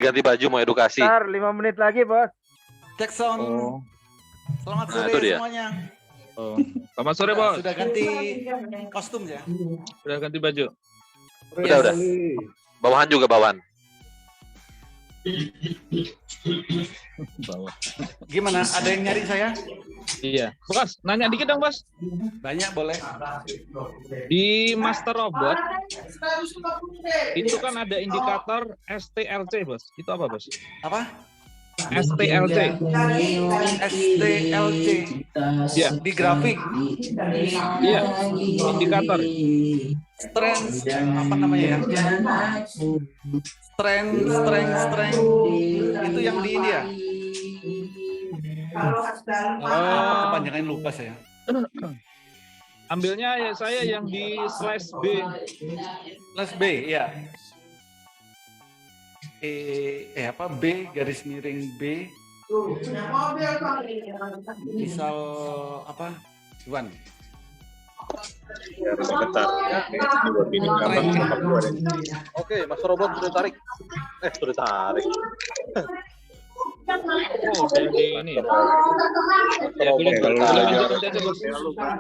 ganti baju mau edukasi. Ntar 5 menit lagi, Bos. Jackson. Oh. Selamat Nah, sore itu dia. semuanya. Oh. Selamat sore, Bos. Sudah ganti kostum ya? Sudah ganti baju. Udah. Bawahan juga bawahan. Bawah. Gimana? Ada yang nyari saya? Iya. Bos, nanya dikit dong, Bos. Banyak boleh. Di Master Robot, itu kan ada indikator STLC, Bos. Itu apa, Bos? Apa? STLC. STLC. Iya. Di grafik. Iya. Indikator. Strength. Apa namanya ya? Strength. Itu yang di ini ya? Kepanjangan lupa saya. Ambilnya ya saya yang di slash B. Slash B, ya. Apa B garis miring B misal apa Iwan Oke, Mas Robot sudah tarik. Sudah tarik. Oh, jadi ini. Ya, Oke, kalau kalau lanjut aja, Bos.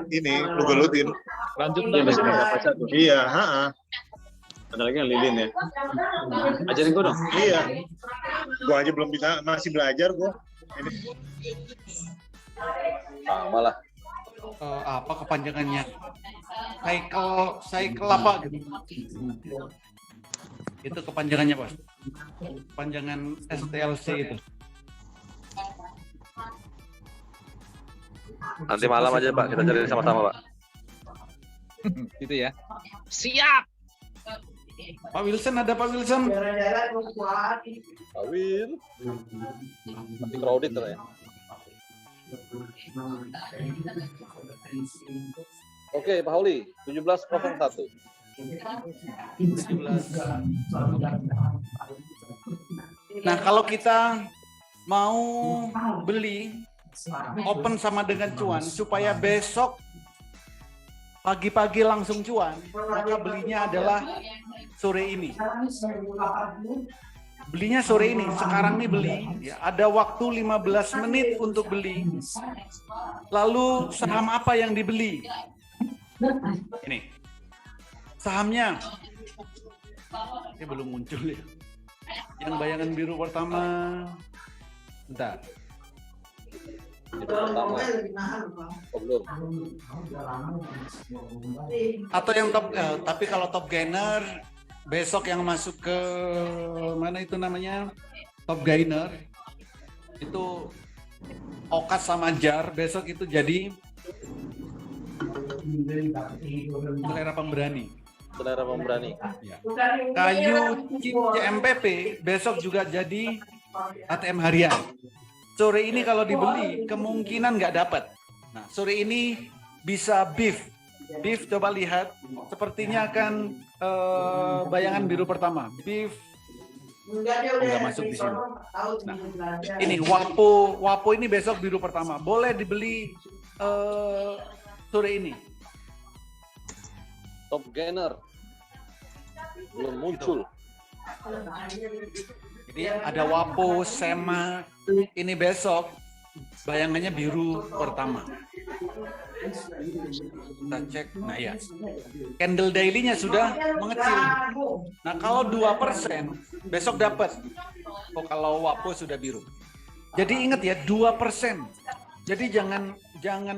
Ini lu gelutin. Lanjut ya, Bos. Iya, ada lagi yang lilin ya. Ajarin gua dong. Iya. Gua aja belum bisa, masih belajar gua. Ini. Sama lah. apa kepanjangannya cycle apa gitu. Itu kepanjangannya, Bos. Kepanjangan STLC itu. Nanti malam aja, Pak. Kita cari sama-sama, Pak. Gitu ya. Siap. Pak Wilson, ada Pak Wilson? Awil. Nanti crowded ya. Oke, Pak Hauli, 1701. 17. Nah, kalau kita mau beli open sama dengan cuan supaya besok pagi-pagi langsung cuan, maka belinya adalah sore ini. Belinya sore ini, sekarang nih beli, ya, ada waktu 15 menit untuk beli. Lalu saham apa yang dibeli? Ini. Sahamnya. Ini belum muncul ya. Yang bayangan biru pertama. Bentar. Itu pertama. Oh, belum. Atau yang top, tapi kalau top gainer besok yang masuk ke mana itu namanya top gainer itu Okas sama Jar besok itu jadi selera pemberani. Selera pemberani. Ya. Kayu CMPP besok juga jadi ATM harian. Sore ini kalau dibeli kemungkinan nggak dapat. Nah sore ini bisa beef. Beef coba lihat, sepertinya akan bayangan biru pertama. Beef nggak masuk di sini. Nah, ini Wapo ini besok biru pertama. Boleh dibeli sore ini. Top gainer. Belum muncul. Jadi ada Wapo, Sema, ini besok bayangannya biru pertama. Kita cek, nah ya, candle daily-nya sudah mengecil. Nah kalau 2% besok dapat. Oh kalau Wapo sudah biru. Jadi ingat ya 2%. Jadi jangan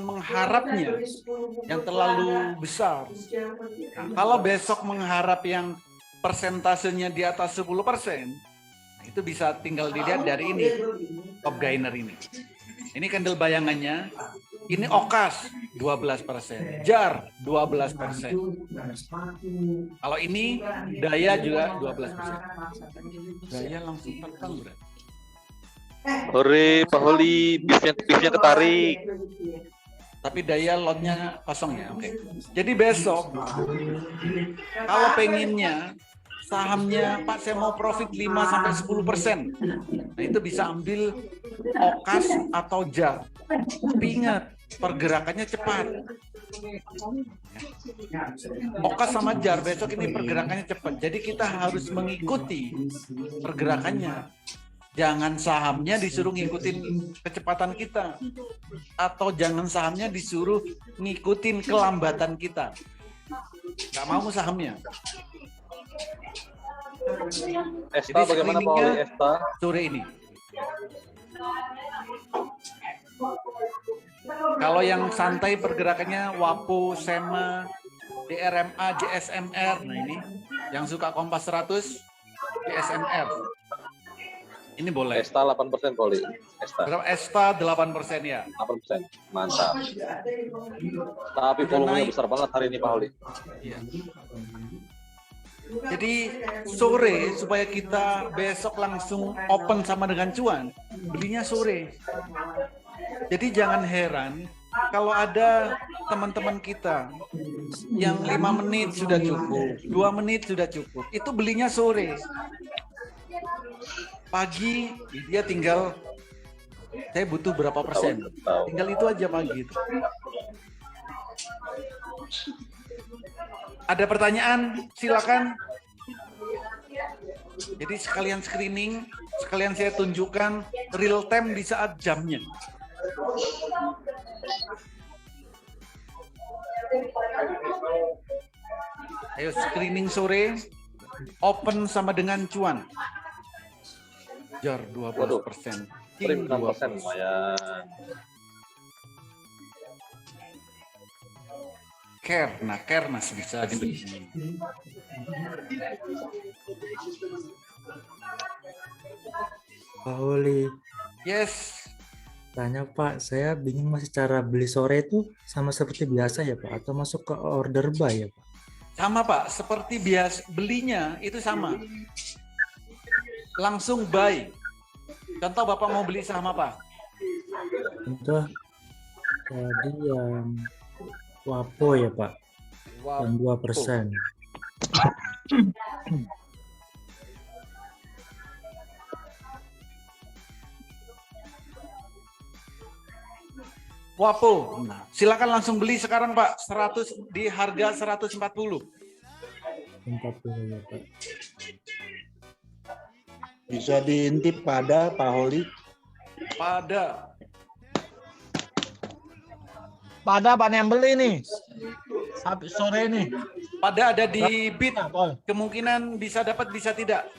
mengharapnya yang terlalu besar. Nah, kalau besok mengharap yang persentasenya di atas 10%, nah itu bisa tinggal dilihat dari ini top gainer ini. Ini candle bayangannya. Ini Okas 12%, Jar 12%. Kalau ini Daya juga 12%. Daya langsung terbang berarti. Hore, Pak Hauli, beefnya ketarik. Tapi Daya lotnya kosong ya. Oke. Jadi besok kalau pengennya sahamnya Pak saya mau profit 5-10%. Nah itu bisa ambil Okas atau Jar. Tapi ingat pergerakannya cepat. Okas sama jar besok ini pergerakannya cepat. Jadi kita harus mengikuti pergerakannya. Jangan sahamnya disuruh ngikutin kecepatan kita. Atau jangan sahamnya disuruh ngikutin kelambatan kita. Nggak mau sahamnya. Esta bagaimana Pak Oli? Esta? Sore ini. Kalau yang santai pergerakannya WAPO, SEMA, DRMA, JSMR. Nah ini yang suka Kompas 100, JSMR. Ini boleh. Esta 8% Pak Oli. Esta Berapa? Esta 8% ya. 8%. Mantap. Tapi volumenya besar banget hari ini Pak Oli. Iya. Jadi sore supaya kita besok langsung open sama dengan cuan, belinya sore. Jadi jangan heran kalau ada teman-teman kita yang 5 menit sudah cukup, 2 menit sudah cukup, itu belinya sore. Pagi dia tinggal, saya butuh berapa persen, tinggal itu aja pagi itu. Ada pertanyaan? Silakan. Jadi sekalian screening, sekalian saya tunjukkan real time di saat jamnya. Ayo screening sore, open sama dengan cuan. Jar 12%. Trim 6% lumayan. Care masih bisa dibeli. Pak Oli, Yes. tanya Pak, saya bingung masih cara beli sore itu sama seperti biasa ya Pak, atau masuk ke order buy ya Pak? Sama Pak, seperti biasa belinya itu sama. Langsung buy. Contoh Bapak mau beli saham apa? Contoh tadi yang WAPO ya Pak, yang 2%. WAPO. Nah, silakan langsung beli sekarang Pak, 100 di harga 140. 40 ya Pak. Bisa diintip pada Pak Oli. Pada Pak yang beli nih. Habis sore ini. ada di bid. Nah, Paul. Kemungkinan bisa dapat, bisa tidak.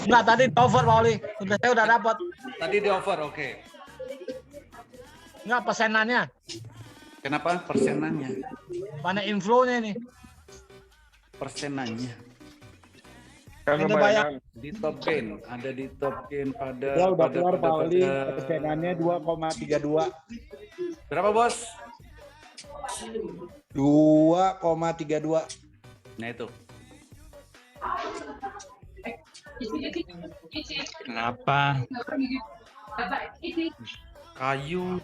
Enggak, tadi di offer Pak Oli. Saya udah dapat. Tadi di offer, oke. Enggak, persenannya. Kenapa persenannya? Mana inflow-nya ini? Persenannya. Ada banyak. Di top gain, ada di top gain pada. Ya udah keluar Pak Oli, pada- persenannya 2,32. Berapa bos? 2,32. Nah itu. Kenapa? Kayu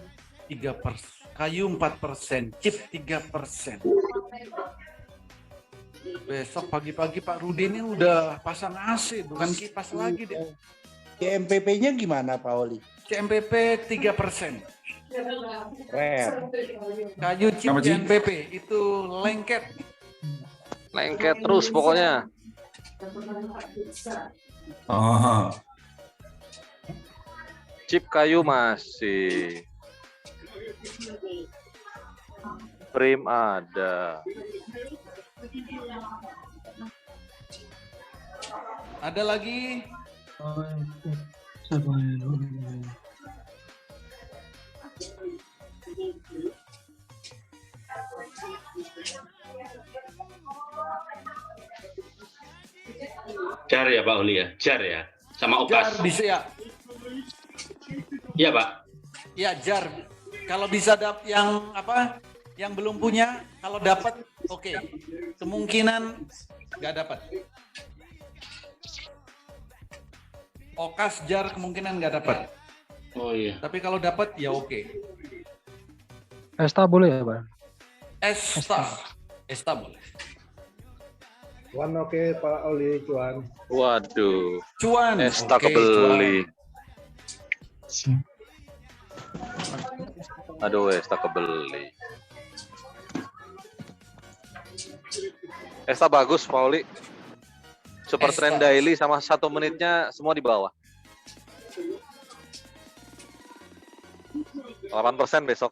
3%, kayu 4%, chip 3%. Besok pagi-pagi Pak Rudin ini udah pasang AC, bukan kipas lagi deh. CMPP-nya gimana Pak Oli? CMPP 3%. Keren. Kayu chip CMPP itu lengket. Lengket terus pokoknya. Oh, Chip kayu masih. Prim ada. Ada lagi? Jar ya Pak Oli ya, jar ya, sama Jar opas. bisa ya? Iya Pak. Ya jar. Kalau bisa yang apa? Yang belum punya, kalau dapat oke. Kemungkinan nggak dapat. Okas jar kemungkinan nggak dapat. Oh iya. Tapi kalau dapat ya oke. Esta boleh ya, Pak? Esta boleh. Cuan oke Pak Oli, cuan. Waduh. Cuan. Esta Oke, kebeli. cuan. Aduh, Esta kebeli. Esta bagus, Pauli. Super Esta. trend daily sama 1 menitnya semua di bawah. 8% besok.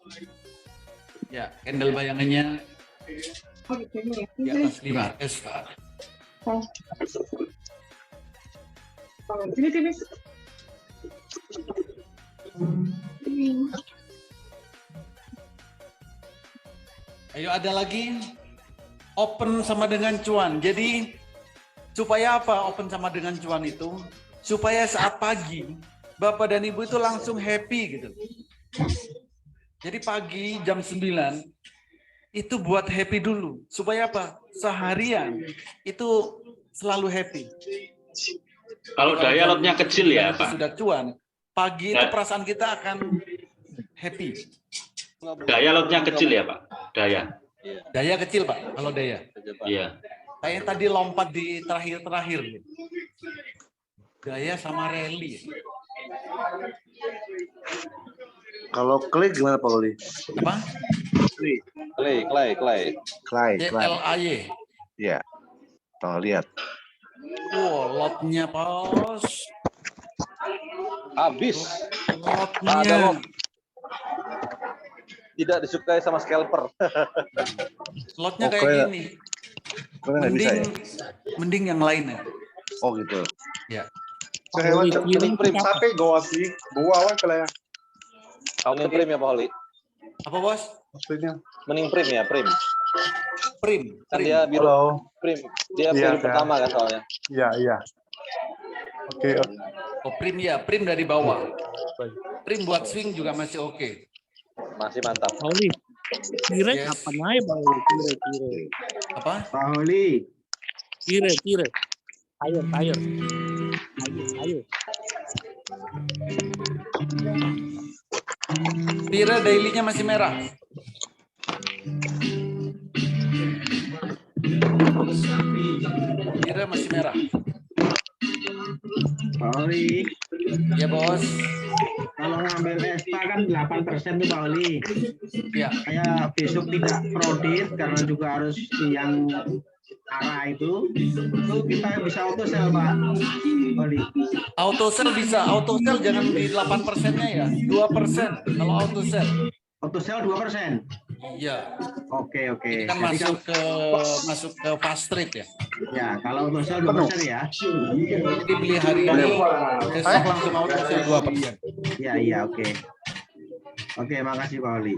Ya, candle bayangannya di atas 5 Esta. Ayo ada lagi open sama dengan cuan. Jadi supaya apa open sama dengan cuan itu? Supaya saat pagi Bapak dan Ibu itu langsung happy gitu. Jadi pagi jam 9 itu buat happy dulu. Supaya apa? Seharian itu selalu happy. Kalau daya lotnya kecil ya, Itu Pak. sudah cuan. Pagi itu perasaan kita akan happy. Daya lotnya kecil ya, Pak. Daya. Daya kecil, Pak, kalau daya. Iya. Saya tadi lompat di terakhir-terakhir. Daya sama rally. Kalau klik gimana Pak Oli? Apa? Clay. DLAY. Ya. Tuh lihat. Lotnya pas. Habis. Lotnya. Ada lot. Tidak disukai sama scalper. Lotnya Oke. kayak gini. Kok nggak bisa ya? Mending yang lainnya. Oh gitu. Ya. Mending prim. Sampai gua sih, gua awal kalau ya. Mending prim ya, Pauli. Apa, Bos? Maksudnya. Mending prim ya, prim. Prim. Kan Prim. dia biru. Halo. Prim. Dia Iya, biru kan. pertama kan soalnya. Iya. Oke. Oh, prim ya. Prim dari bawah. Prim buat swing juga masih oke. Masih mantap. Pauli, kire Yes. kapan aja Pauli? Kire. Apa? Pak Oli. Kire. Ayo. Pira daily-nya masih merah. Pira masih merah. Pak Oli, Ya, Bos. kalau ngambil ESTA kan 8% tuh Pak Oli. Ya. Saya besok tidak prodit karena juga harus yang arah itu kita bisa auto sell Pak Oli. Auto sell bisa. Auto sell jangan di 8%-nya ya. 2% kalau auto sell. Auto sell 2%. Iya. Oke. Ini kan Jadi masuk ke fast trade ya. ya kalau auto sell 2% ya. Jadi beli hari ini, besok langsung auto sell 2%. Iya, oke. Oke, makasih Pak Oli.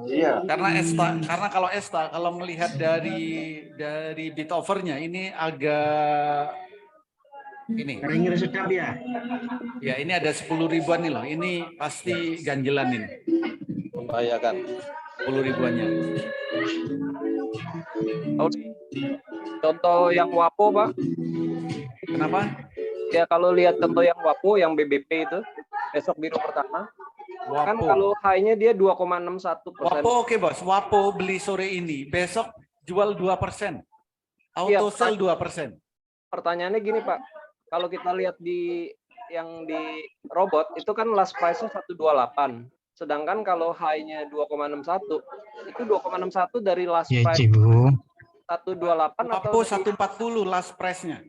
Iya. Karena kalau ESTA kalau melihat dari bid offer-nya ini agak ini. Kering sedap ya. Ya, ini ada 10 ribuan nih loh. Ini pasti ganjelan ini. Membahayakan. 10 ribuannya. Contoh yang WAPO, Pak. Kenapa? Ya kalau lihat contoh yang WAPO, yang BBP itu, besok biru pertama. Kan WAPO. kalau high-nya dia 2,61%. WAPO oke, Bos. WAPO beli sore ini, besok jual 2%. Auto Iya, sell 2%. Pertanyaannya gini, Pak. Kalau kita lihat yang di robot, itu kan last price-nya 128. Sedangkan kalau high-nya 2,61, itu 2,61 dari last price 128 atau WAPO 140 last price-nya.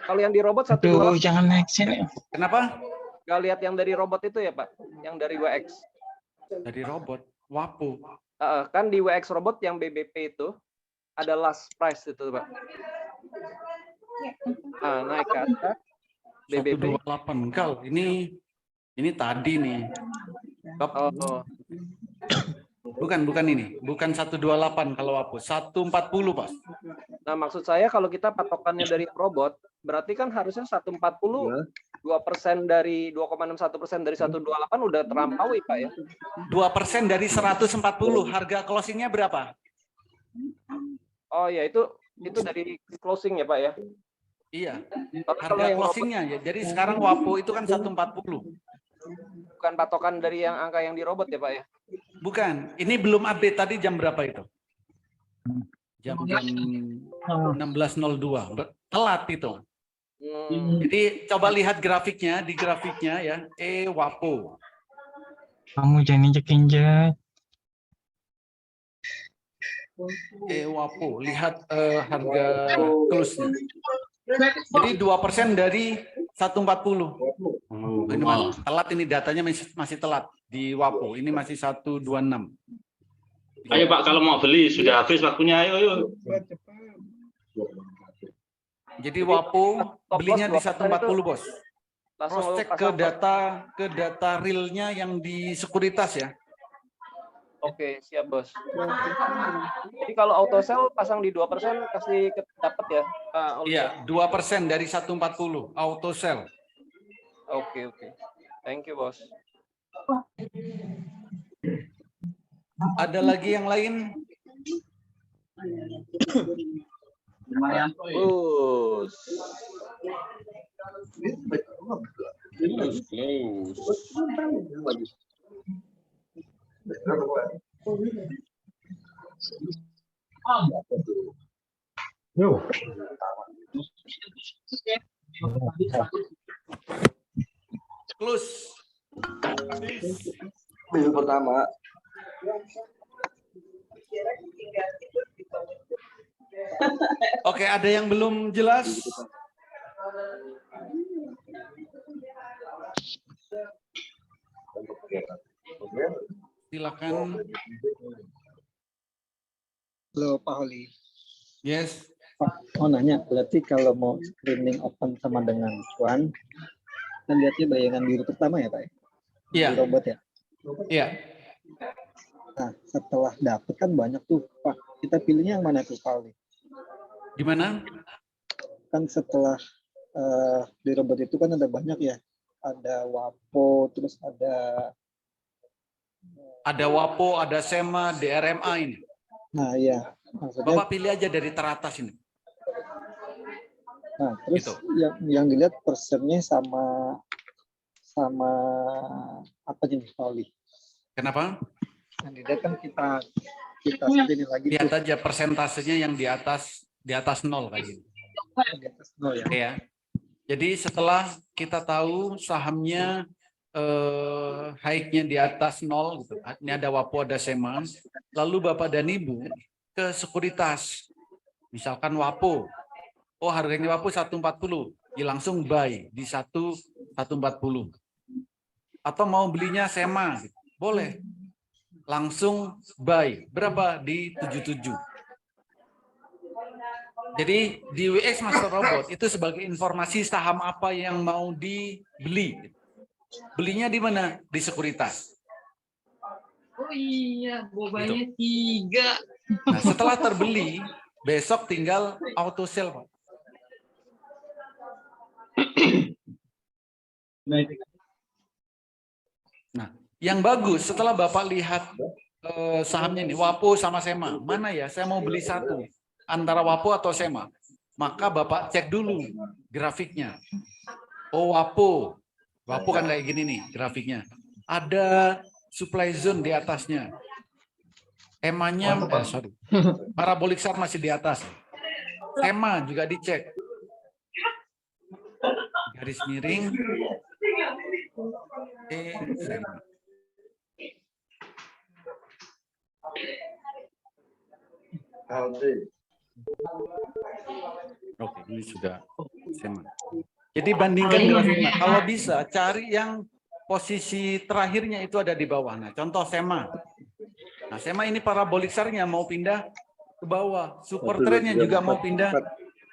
kalau yang di robot 128. Jangan naik sini. Kenapa? Nggak lihat yang dari robot itu ya, Pak? Yang dari WX. Dari robot, WAPO. Kan di WX robot yang BBP itu ada last price itu, Pak. Naik ke atas. BBP. 128 kal. Ini tadi nih. Bukan ini. Bukan 128 kalau WAPO. 140, Pak. Nah, maksud saya kalau kita patokannya dari robot, berarti kan harusnya 140, 2% dari 2,61% dari 128 udah terlampaui, Pak ya. 2% dari 140. Harga closingnya berapa? Oh ya, itu dari closing ya, Pak ya. Iya. Kalau Harga yang closingnya ya. Jadi sekarang WAPO itu kan 140. bukan patokan dari yang angka yang di robot ya, Pak ya. Bukan. Ini belum update tadi jam berapa itu? Jam 16.02. Telat itu. Jadi coba lihat grafiknya, di grafiknya ya, WAPO. Kamu jangan injek-injek. WAPO, lihat harga close-nya. Jadi 2% dari 140. Ini telat, ini datanya masih telat di WAPO. Ini masih 126. Ayo Pak, kalau mau beli sudah habis waktunya. Ayo. Jadi WAPO belinya di 140, Bos. Cross check ke data realnya yang di sekuritas ya. Oke, siap Bos. Jadi kalau auto sell pasang di 2% kasih dapat ya, Pak Oli? Iya, 2% dari 140 auto sell. Oke. Thank you, Bos. Ada lagi yang lain? Lumayan. Close. Close. Minggu pertama. Oke, ada yang belum jelas? Silakan. Halo Pak Oli. Yes. Pak, mau nanya, berarti kalau mau screening open sama dengan cuan, kan lihatnya bayangan biru pertama ya Pak? Iya. Di robot ya? Iya. Nah, setelah dapet kan banyak tuh Pak. Kita pilihnya yang mana tuh Pak Oli? Gimana? Kan setelah di robot itu kan ada banyak ya. Ada WAPO, terus ada WAPO, ada SEMA, DRMA ini. Nah, iya. Maksudnya, Bapak pilih aja dari teratas ini. nah, terus Gitu. yang dilihat persennya sama apa jenis Pak Oli? Kenapa? Yang dilihat kan kita screening lagi. Lihat tuh. aja persentasenya yang di atas 0 kayak gini. Di atas 0 ya. Ya. Jadi setelah kita tahu sahamnya high-nya di atas 0 gitu. Ini ada WAPO, ada SEMA. Lalu Bapak dan Ibu ke sekuritas. Misalkan WAPO. Oh, harganya WAPO 140. Ya langsung buy di 140. Atau mau belinya SEMA, boleh. Langsung buy. Berapa? Di 77. Jadi di WX Master Robot itu sebagai informasi saham apa yang mau dibeli. Belinya di mana? Di sekuritas. Oh iya, bobanya 3. Nah, setelah terbeli, besok tinggal auto sell, Pak. Nah, yang bagus setelah Bapak lihat sahamnya ini, WAPO sama SEMA, mana ya? Saya mau beli satu antara WAPO atau SEMA. Maka Bapak cek dulu grafiknya. Oh, WAPO kan kayak gini nih grafiknya. Ada supply zone di atasnya. EMA-nya, parabolic SAR masih di atas. SEMA juga dicek. Garis miring. SEMA. Oke, ini sudah SEMA. Jadi bandingkan grafiknya. Kalau bisa cari yang posisi terakhirnya itu ada di bawah. Nah, contoh SEMA. Nah, SEMA ini parabolic SAR-nya mau pindah ke bawah. Super trend-nya juga mau pindah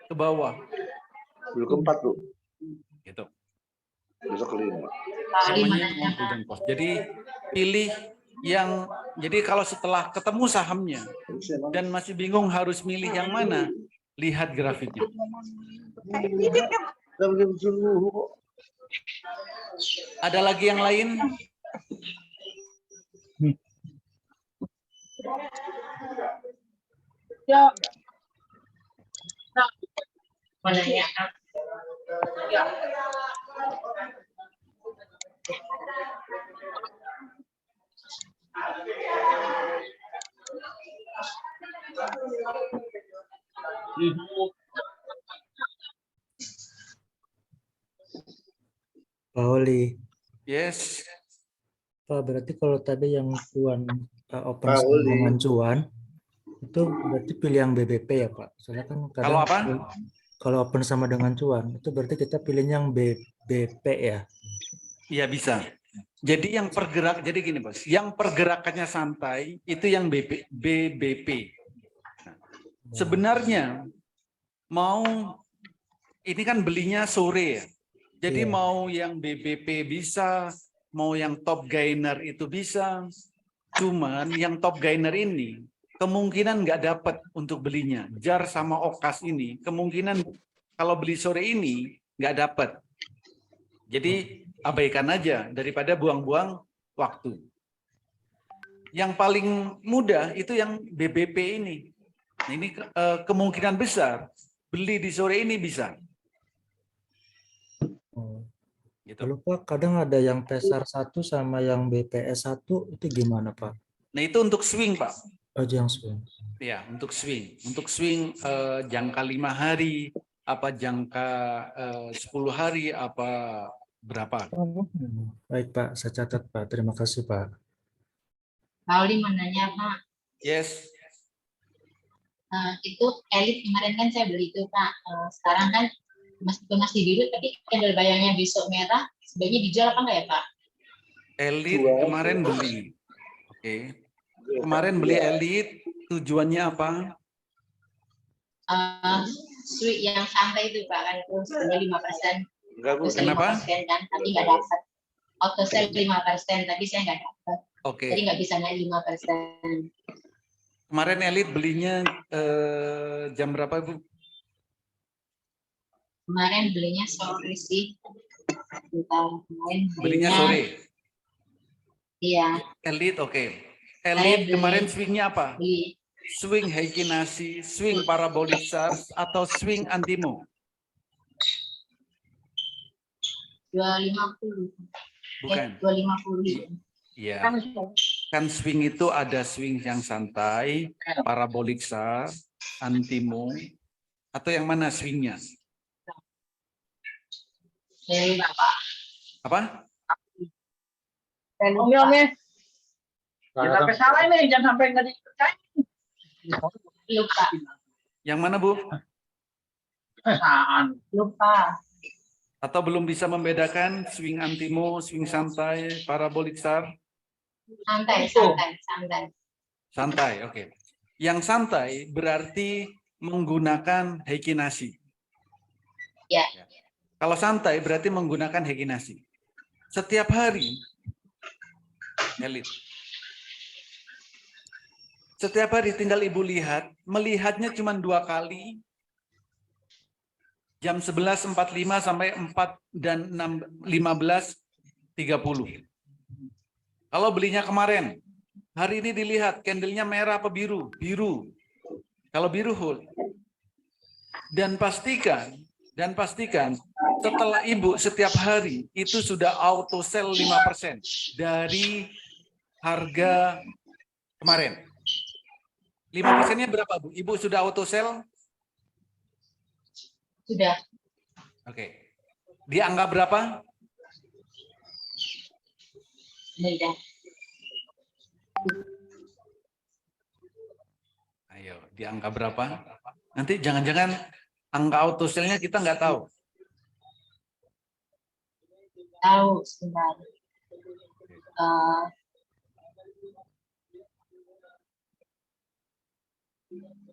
ke bawah. Belum keempat tuh. Gitu. Besok kelima. Jadi pilih yang, jadi kalau setelah ketemu sahamnya dan masih bingung harus milih yang mana, lihat grafiknya. Ada lagi yang lain? Ya. Mana ya? Pak Oli. Yes. Pak, berarti kalau tadi yang cuan open Pak Oli. dengan cuan, Itu berarti pilih yang BBP ya Pak. Soalnya kan kadang Kalau apa? Kalau open sama dengan cuan, itu berarti kita pilih yang BBP ya. Iya bisa. Jadi yang jadi gini Bos, yang pergerakannya santai itu yang BBP. Nah, sebenarnya mau ini kan belinya sore ya. Jadi Iya. mau yang BBP bisa, mau yang top gainer itu bisa. Cuman yang top gainer ini kemungkinan nggak dapat untuk belinya. JAR sama OKAS ini kemungkinan kalau beli sore ini nggak dapat. Jadi abaikan aja daripada buang-buang waktu. Yang paling mudah itu yang BBP ini. Nah, ini kemungkinan besar beli di sore ini bisa. Gitu. Lalu Pak, kadang ada yang PESAR 1 sama yang BPS 1 itu gimana Pak? Nah itu untuk swing Pak. Oh, yang swing. Ya, untuk swing. Untuk swing jangka 5 hari, apa jangka 10 hari, apa berapa? Baik Pak, saya catat Pak. Terima kasih Pak. Pak Oli mau nanya Pak. Yes. Itu elit kemarin kan saya beli itu Pak. Sekarang kan masih biru, tapi candle bayangnya besok merah, sebaiknya dijual apa enggak ya Pak? Elit kemarin beli. Oke. Kemarin beli elit, tujuannya apa? Swing yang santai itu Pak, kan itu sebenarnya 5%. Kenapa? 5% kan, tapi nggak dapat. Auto sell 5%, tapi saya nggak dapat. Oke. Jadi nggak bisa naik 5%. Kemarin elit belinya jam berapa Bu? Kemarin belinya sore sih. Kemarin Belinya sore. Iya. Elit oke. Elit beli- kemarin swingnya apa? Beli Swing Heikin Ashi, swing parabolic SARS, atau swing Antimo? 250. Bukan. 250. Iya. Kan swing itu ada swing yang santai, parabolic SARS, Antimo, atau yang mana swingnya? Dari Bapak. Apa? Om. Jangan sampai salah ini, jangan sampai nggak dipercaya. Lupa. Yang mana Bu? Lupa. Atau belum bisa membedakan swing Antimo, swing santai, parabolic SARS? Santai. Santai, oke. Yang santai berarti menggunakan Heikin Ashi. Ya. Kalau santai berarti menggunakan Heikin Ashi. Setiap hari, elit. Setiap hari tinggal Ibu lihat, melihatnya cuma 2 kali, jam 11.45 sampai 4 dan 15.30. Kalau belinya kemarin, hari ini dilihat candlenya merah apa biru? Biru. Kalau biru hold. Dan pastikan setelah Ibu setiap hari itu sudah auto sell 5% dari harga kemarin. 5%-nya berapa Bu? Ibu sudah auto sell? Sudah. Oke. Di angka berapa? Sudah. Ayo, di angka berapa? Nanti jangan-jangan angka auto sell-nya kita nggak tahu. Tahu sebentar.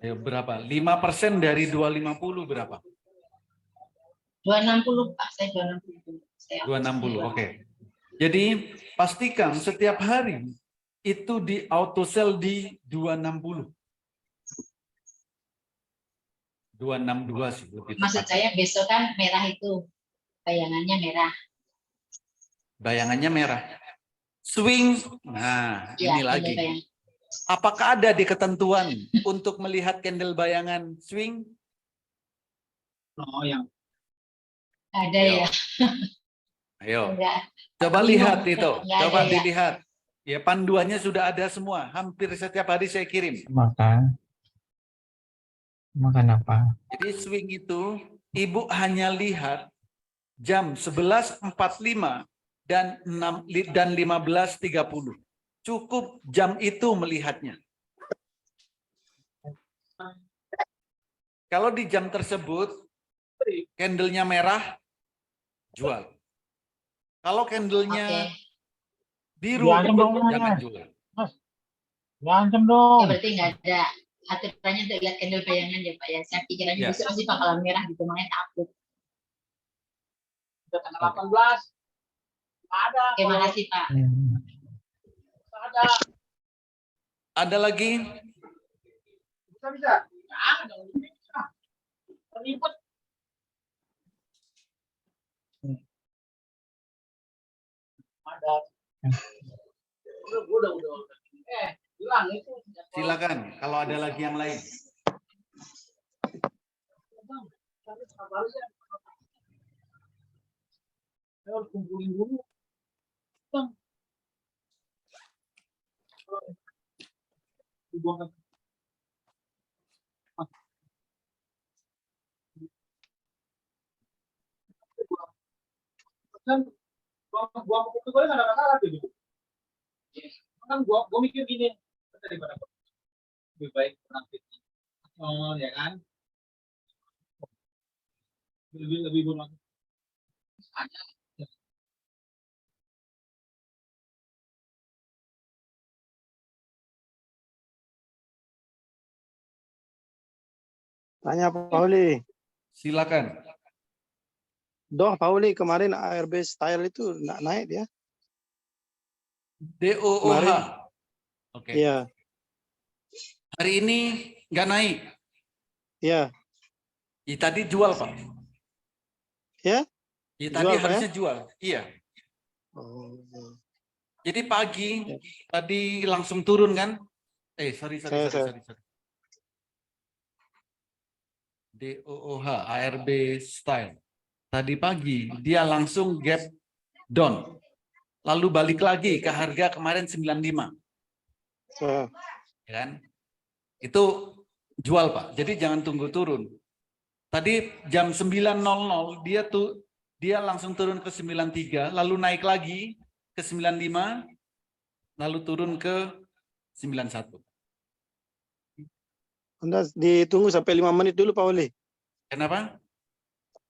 Ayo, berapa? 5% dari 250 berapa? 260 Pak, saya 260. 260, oke. Jadi pastikan setiap hari itu di auto sell di 260. 262 sih lebih Maksud tepat. saya besok kan merah itu. Bayangannya merah. Bayangannya merah. Swing. Nah, Ya, ini lagi. bayang. Apakah ada di ketentuan untuk melihat candle bayangan swing? Oh, yang Ada ya. Ayo. Enggak. Coba lihat itu. Nggak Coba ada ya. dilihat. Ya, panduannya sudah ada semua. Hampir setiap hari saya kirim. Makan apa? Jadi swing itu Ibu hanya lihat jam 11.45 dan 15.30. Cukup jam itu melihatnya. Kalau di jam tersebut candlenya merah, jual. Kalau candlenya biru, Diancam dong, jangan Mas. jual. Diancam dong. Ya berarti nggak ada aturannya untuk lihat candle bayangan ya Pak ya. Saya pikirannya Ya. besok pasti bakalan merah gitu, makanya takut. Udah tanggal 18. Ada. Oke, makasih Pak. Ada. Ada lagi? Bisa. Ada. Ribet. Ada. Udah. Hilang itu. Silakan kalau ada lagi yang lain. Saya harus kumpulin dulu. Bang. Dibuangkan. Kan gua itu boleh nggak ada masalah tuh. Kan gua mikir gini, daripada lebih baik praktik. Oh, ya kan? Lebih bermanfaat. Tanya Pauli. Silakan. Doh Pauli, kemarin ARB style itu naik dia. DOOH. Oke. Iya. Hari ini nggak naik. Iya. Tadi jual Pak. Ya? Tadi Jual, Pak, harusnya ya? jual. Iya. Oh. Jadi pagi tadi langsung turun kan? Sorry. DOOH ARB style. Tadi pagi dia langsung gap down. Lalu balik lagi ke harga kemarin 95. Ya kan? Itu jual Pak. Jadi jangan tunggu turun. Tadi jam 9.00 dia langsung turun ke 93, lalu naik lagi ke 95, lalu turun ke 91. Anda ditunggu sampai 5 menit dulu Pauli. Kenapa?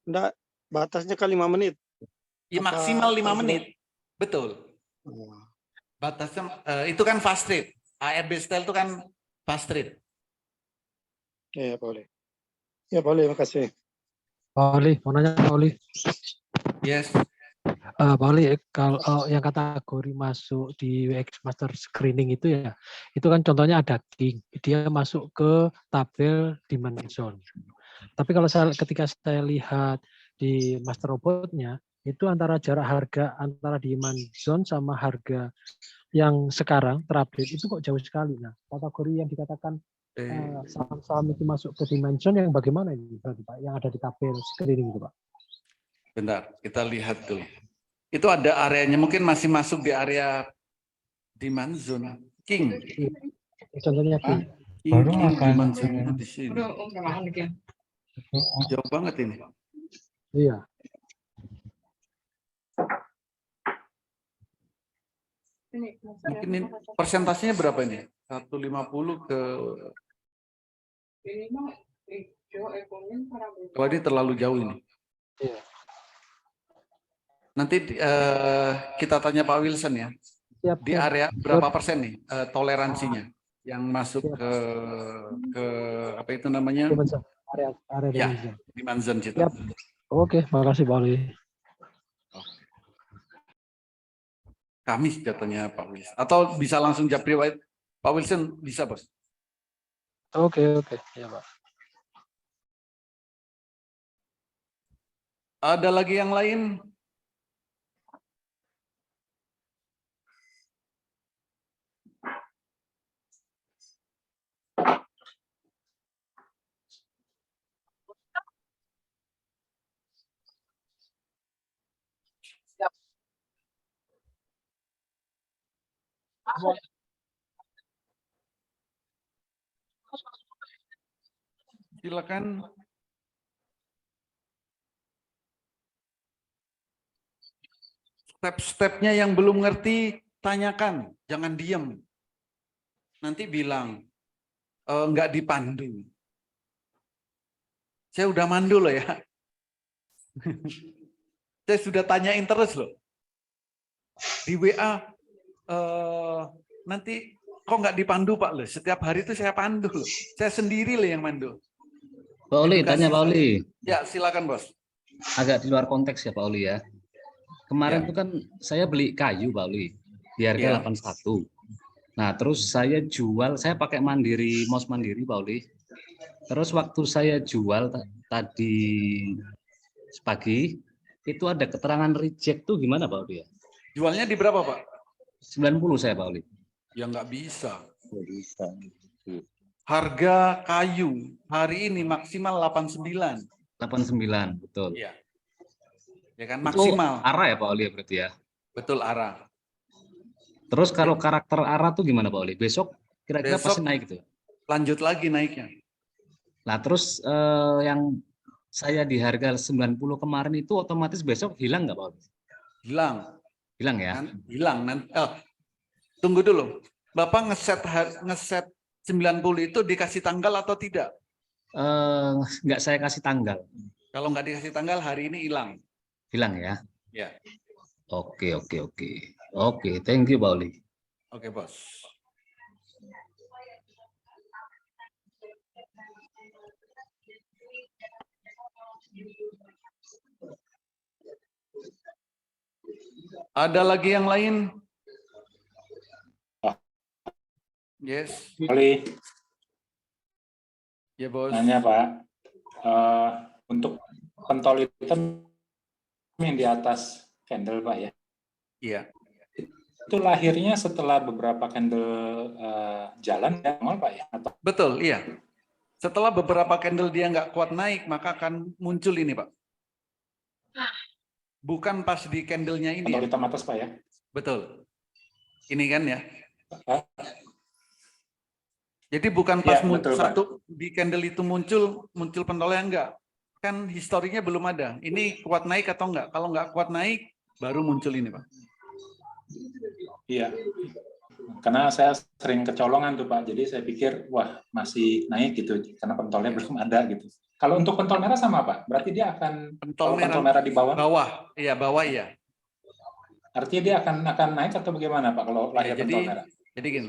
Enggak, batasnya kan 5 menit. Ya, maksimal 5 menit. Betul. Batasnya itu kan fast trade. ARB style itu kan fast trade. Ya, Pauli. Ya, Pauli, makasih. Pauli, mau nanya Pauli. Yes. Pauli, kalau yang kategori masuk di WX Master Screening itu ya, itu kan contohnya ada King, dia masuk ke tabel demand zone. Tapi kalau ketika saya lihat di Master Robotnya, itu antara jarak harga antara demand zone sama harga yang sekarang terupdate itu kok jauh sekali. Nah, kategori yang dikatakan saham-saham itu masuk ke demand zone yang bagaimana ini berarti Pak? Yang ada di tabel screening itu Pak? Bentar, kita lihat dulu. Itu ada areanya, mungkin masih masuk di area demand zone. King. Contohnya King. Demand zone di sini. Jauh banget ini. Iya. Mungkin ini persentasenya berapa ini? 150 ke... Wah, ini terlalu jauh ini. Iya. Nanti kita tanya Pak Wilson ya. Siap, di area berapa persen nih toleransinya yang masuk ke apa itu namanya? Area ya, demand zone situ. Oke, makasih Pak Ali. Kamis jatuhnya Pak Wilson. Atau bisa langsung japri Pak Wilson bisa Bos. Oke, ya Pak. Ada lagi yang lain? Silakan. Step-stepnya yang belum ngerti, tanyakan, jangan diem. Nanti bilang, nggak dipandu. Saya udah mandu loh ya. Saya sudah tanyain terus loh. Di WA, nanti kok nggak dipandu Pak loh? Setiap hari itu saya pandu loh. Saya sendiri loh yang mandu. Pak Oli, tanya Pak Oli. Ya, silakan Bos. Agak di luar konteks ya Pak Oli ya. Kemarin itu kan saya beli kayu Pak Oli di harga 81. Nah, terus saya jual, saya pakai mandiri, MOS mandiri Pak Oli. Terus waktu saya jual tadi pagi, itu ada keterangan reject tuh gimana Pak Oli ya? Jualnya di berapa Pak? 90 saya Pak Oli. Ya nggak bisa. Nggak bisa. Harga kayu hari ini maksimal 89. 89, betul. Iya. Ya kan maksimal. Itu arah ya Pak Oli ya berarti ya? Betul, arah. Terus kalau karakter arah tuh gimana Pak Oli? Besok kira-kira pasti naik gitu? Lanjut lagi naiknya. Nah terus yang saya di harga 90 kemarin itu otomatis besok hilang nggak Pak Oli? Hilang. Hilang ya? Hilang. Tunggu dulu. Bapak ngeset 90 itu dikasih tanggal atau tidak? Nggak saya kasih tanggal. Kalau nggak dikasih tanggal hari ini hilang. Hilang ya? Ya. Oke, thank you Pak Oli. Oke, Bos. Ada lagi yang lain? Yes. Oli. Ya, Bos. Nanya Pak, untuk pentol hitam yang di atas candle Pak ya? Iya. Itu lahirnya setelah beberapa candle jalan ya, Pak ya? Atau... Betul, iya. Setelah beberapa candle dia nggak kuat naik, maka akan muncul ini Pak. Bukan pas di candlenya ini. Pentol hitam atas Pak ya? Betul. Ini kan ya. Jadi bukan pas betul, satu di candle itu muncul pentolnya enggak. Kan historinya belum ada. Ini kuat naik atau enggak? Kalau enggak kuat naik, baru muncul ini Pak. Iya. Karena saya sering kecolongan tuh Pak. Jadi saya pikir, wah masih naik gitu. Karena pentolnya belum ada gitu. Kalau untuk pentol merah sama Pak? Berarti dia akan pentol merah di bawah? Bawah, iya bawah iya. Artinya dia akan naik atau bagaimana Pak kalau lahir pentol merah? Jadi gini,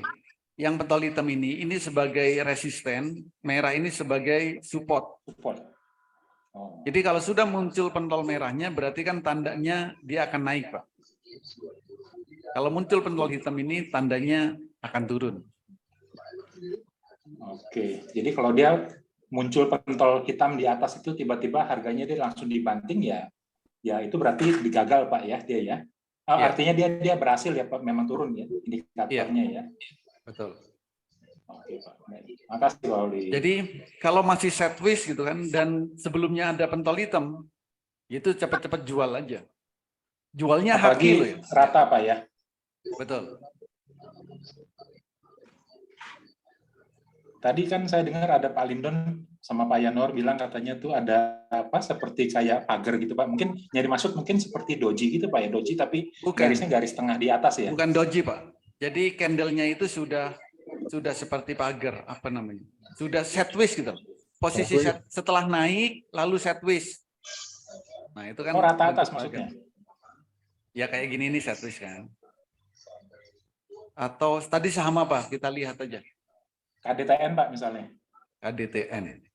yang pentol hitam ini sebagai resisten, merah ini sebagai support. Jadi kalau sudah muncul pentol merahnya, berarti kan tandanya dia akan naik Pak. Kalau muncul pentol hitam ini, tandanya akan turun. Oke, jadi kalau dia muncul pentol hitam di atas itu tiba-tiba harganya dia langsung dibanting ya itu berarti digagal Pak ya dia ya. Artinya dia berhasil ya Pak, memang turun ya indikatornya ya. Betul. Oke Pak. Makasih Pak Oli. Jadi kalau masih sideways gitu kan dan sebelumnya ada pentol hitam, itu cepat-cepat jual aja. Jualnya haki loh ya. Rata Pak ya. Betul. Tadi kan saya dengar ada Pak Lindon sama Pak Yanor bilang katanya tuh ada apa seperti kayak pagar gitu Pak. Mungkin nyari maksud mungkin seperti doji gitu Pak ya. Doji tapi garisnya garis tengah di atas ya. Bukan doji Pak. Jadi candlenya itu sudah seperti pagar apa namanya? Sudah sideways gitu. Posisi setelah naik lalu sideways. Nah, itu kan rata atas maksudnya. Ya kayak gini nih sideways kan. Atau tadi saham apa? Kita lihat aja. KDTN Pak misalnya. KDTN.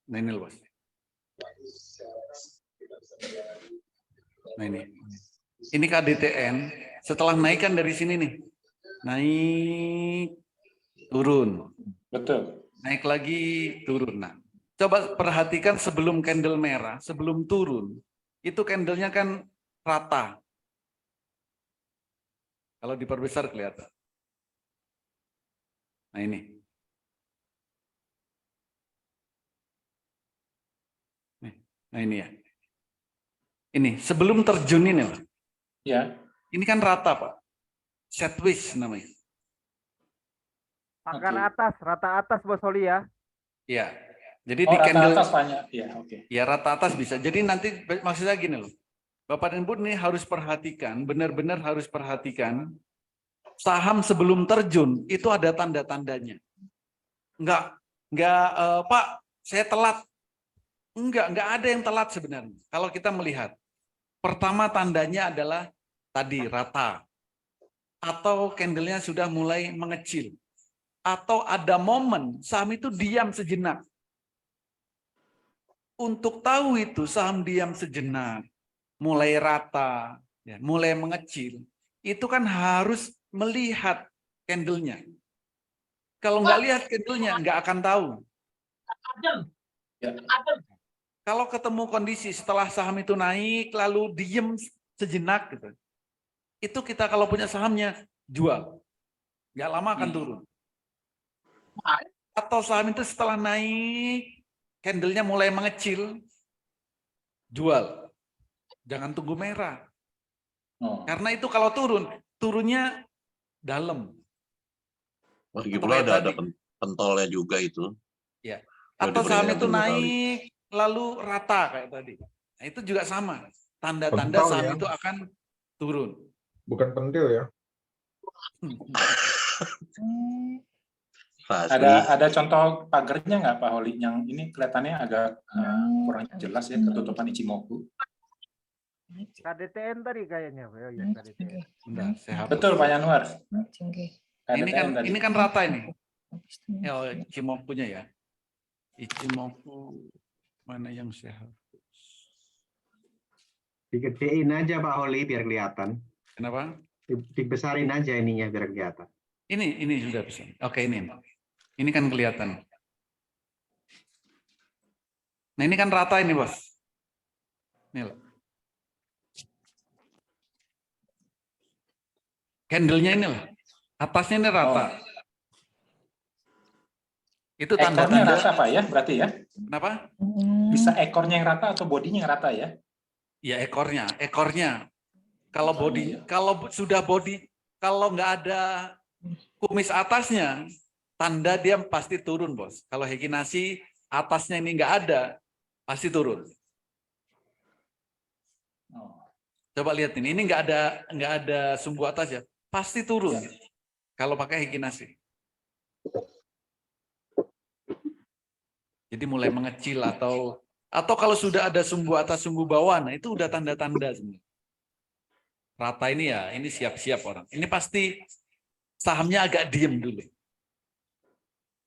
Nah ini Bos. Nah ini KDTN. Setelah naik kan dari sini nih. Naik, turun. Betul. Naik lagi, turun. Nah, coba perhatikan sebelum candle merah, sebelum turun. Itu candlenya kan rata. Kalau diperbesar kelihatan. Nah ini. Nah ini ya. Ini sebelum terjun ini Pak. Ya. Ini kan rata Pak. Sideways namanya. Pagar atas, rata atas Bos Oli ya. Iya. Jadi di candle atas banyak. Ya, oke. Ya rata atas bisa. Jadi nanti maksudnya gini loh. Bapak dan Ibu ini harus perhatikan, benar-benar harus perhatikan saham sebelum terjun itu ada tanda-tandanya. Enggak, Pak, saya telat. Enggak ada yang telat sebenarnya. Kalau kita melihat, pertama tandanya adalah tadi rata, atau candlenya sudah mulai mengecil, atau ada momen saham itu diam sejenak. Untuk tahu itu saham diam sejenak, mulai rata, ya, mulai mengecil, itu kan harus melihat candlenya. Kalau nggak lihat candlenya, nggak akan tahu. Kalau ketemu kondisi setelah saham itu naik, lalu diem sejenak, gitu, itu kita kalau punya sahamnya, jual. Nggak lama akan turun. Atau saham itu setelah naik, candlenya mulai mengecil, jual. Jangan tunggu merah. Karena itu kalau turunnya dalam. Lagi pula ada pentolnya juga itu. Ya. Atau saham itu naik, lalu rata kayak tadi. Nah, itu juga sama. Tanda-tanda Pentol, saham ya. itu akan turun. Bukan pentil ya. Ada contoh pagernya nggak Pak Holi? Yang ini kelihatannya agak kurang jelas ya, ketutupan Ichimoku. KDTN tadi kayaknya. Oh, ya, KDTN. Bentar, saya hapus. Betul Pak Yanuar. Ini kan rata ini. Ya, Ichimoku-nya ya. Ichimoku mana yang saya hapus? Digedein aja Pak Holi biar kelihatan. Kenapa? Dibesarin aja ininya biar kelihatan. Ini sudah bisa. Oke, ini. Ini kan kelihatan. Nah, ini kan rata ini, Bos. Ini loh. Candle-nya ini loh. Atasnya ini rata. Itu Ekornya tanda-tanda. rata Pak ya, berarti ya? Kenapa? Bisa ekornya yang rata atau bodinya yang rata ya? Ya, ekornya. Kalau body, kalau sudah body, kalau nggak ada kumis atasnya, tanda dia pasti turun, Bos. Kalau Heikinasi atasnya ini nggak ada, pasti turun. Coba lihat ini nggak ada sumbu atas ya, pasti turun. Kalau pakai Heikinasi. Jadi mulai mengecil atau kalau sudah ada sumbu atas, sumbu bawah, nah itu udah tanda-tanda sebenarnya. Rata ini ya, ini siap-siap orang. Ini pasti sahamnya agak diem dulu.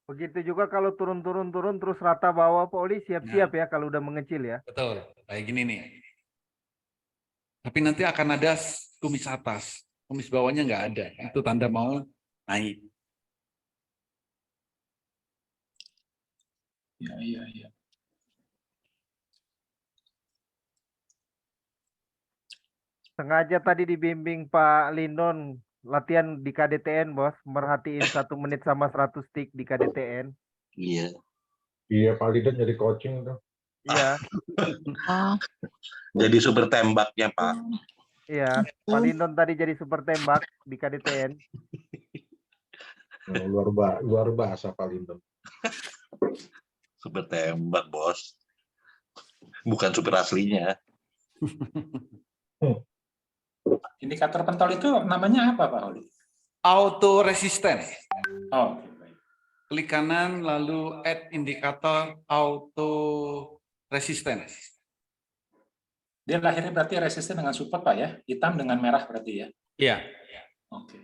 Begitu juga kalau turun terus rata bawah Pak Oli siap-siap ya kalau udah mengecil ya. Betul, kayak gini nih. Tapi nanti akan ada kumis atas, kumis bawahnya nggak ada. Itu tanda mau naik. Iya. Sengaja tadi dibimbing Pak Lindon latihan di KDTN, Bos. Merhatiin 1 menit sama 100 stick di KDTN. Iya. Iya, Pak Lidon jadi coaching tuh. Iya. Jadi super tembaknya, Pak. Iya, Pak Lindon tadi jadi super tembak di KDTN. Oh, luar biasa Pak Lidon. Super tembak, Bos. Bukan super aslinya. Indikator pentol itu namanya apa Pak Holi? Auto resisten. Oh. Klik kanan lalu add indikator auto resisten. Dia lahirnya berarti resisten dengan support Pak ya? Hitam dengan merah berarti ya? Iya. Oke.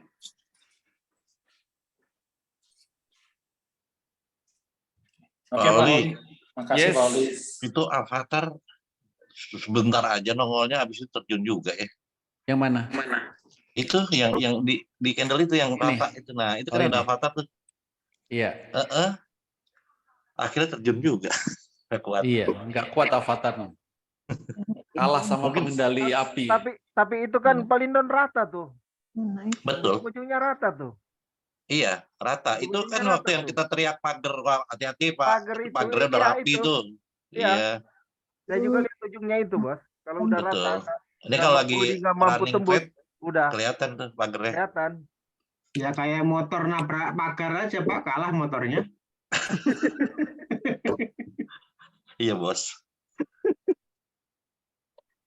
Oke Pak Holi. Makasih Pak Holi. Itu avatar sebentar aja nongolnya, habis itu terjun juga ya. Yang mana? Itu yang di candle itu yang rata itu. Nah, itu kan ada avatar tuh. Iya. Akhirnya terjun juga. Nggak kuat. Iya, nggak kuat avatarnya. Kalah sama pengendali api. Tapi itu kan Pak Lindon rata tuh. Betul. Ujungnya rata tuh. Iya, rata. Itu kan waktu yang kita teriak pagar, hati-hati Pak. Pagernya udah rapi itu. Iya. Saya juga lihat ujungnya itu, Bos. Kalau udah rata. Ini kalau lagi nggak mampu running tembus, trade, udah kelihatan tuh pagernya. Kelihatan. Ya kayak motor nabrak pagar aja Pak, kalah motornya. Iya, Bos.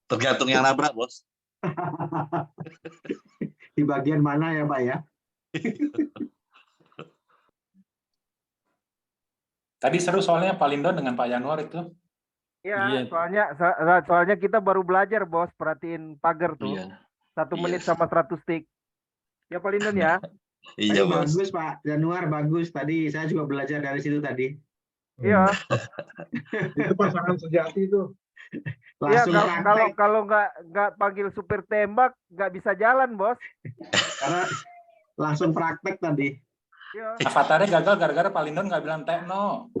Tergantung yang nabrak, Bos. Di bagian mana ya Pak ya? Tadi seru soalnya Pak Lindon dengan Pak Yanuar itu. Iya, soalnya kita baru belajar, Bos, perhatiin pagar tuh. Iya. 1 menit sama 100 stick. Ya Pak Lindon ya. Iya, Bos. Bagus Pak Januar, bagus. Tadi saya juga belajar dari situ tadi. Iya. Itu pasangan sejati tuh. Iya, Langsung kalau nggak panggil supir tembak nggak bisa jalan, Bos. Karena langsung praktek tadi. Iya. Avatarnya gagal gara-gara Pak Lindon nggak bilang tekno.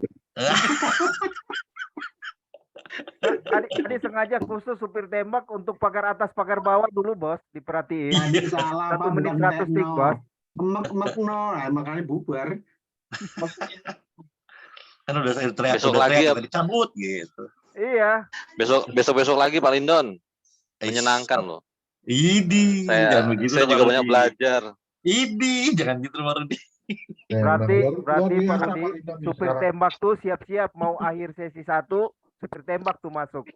Tadi sengaja khusus supir tembak untuk pagar atas pagar bawah dulu, Bos, diperhatiin. Tadi salah 1 Pak, menit bukan 100 stick, tekno. Bos. Emek no, makanya bubar. Kan udah saya teriak, Besok lagi ya. dicabut gitu. Iya. Besok lagi Pak Lindon. Menyenangkan loh. Idi, Saya jangan begitu, juga Pak banyak Rudi. belajar. Idi, jangan gitu Pak Rudi. Berarti luar biasa, Pak Pak Rudi, Lindon supir sekarang. tembak tuh siap-siap mau akhir sesi 1, supir tembak tuh masuk.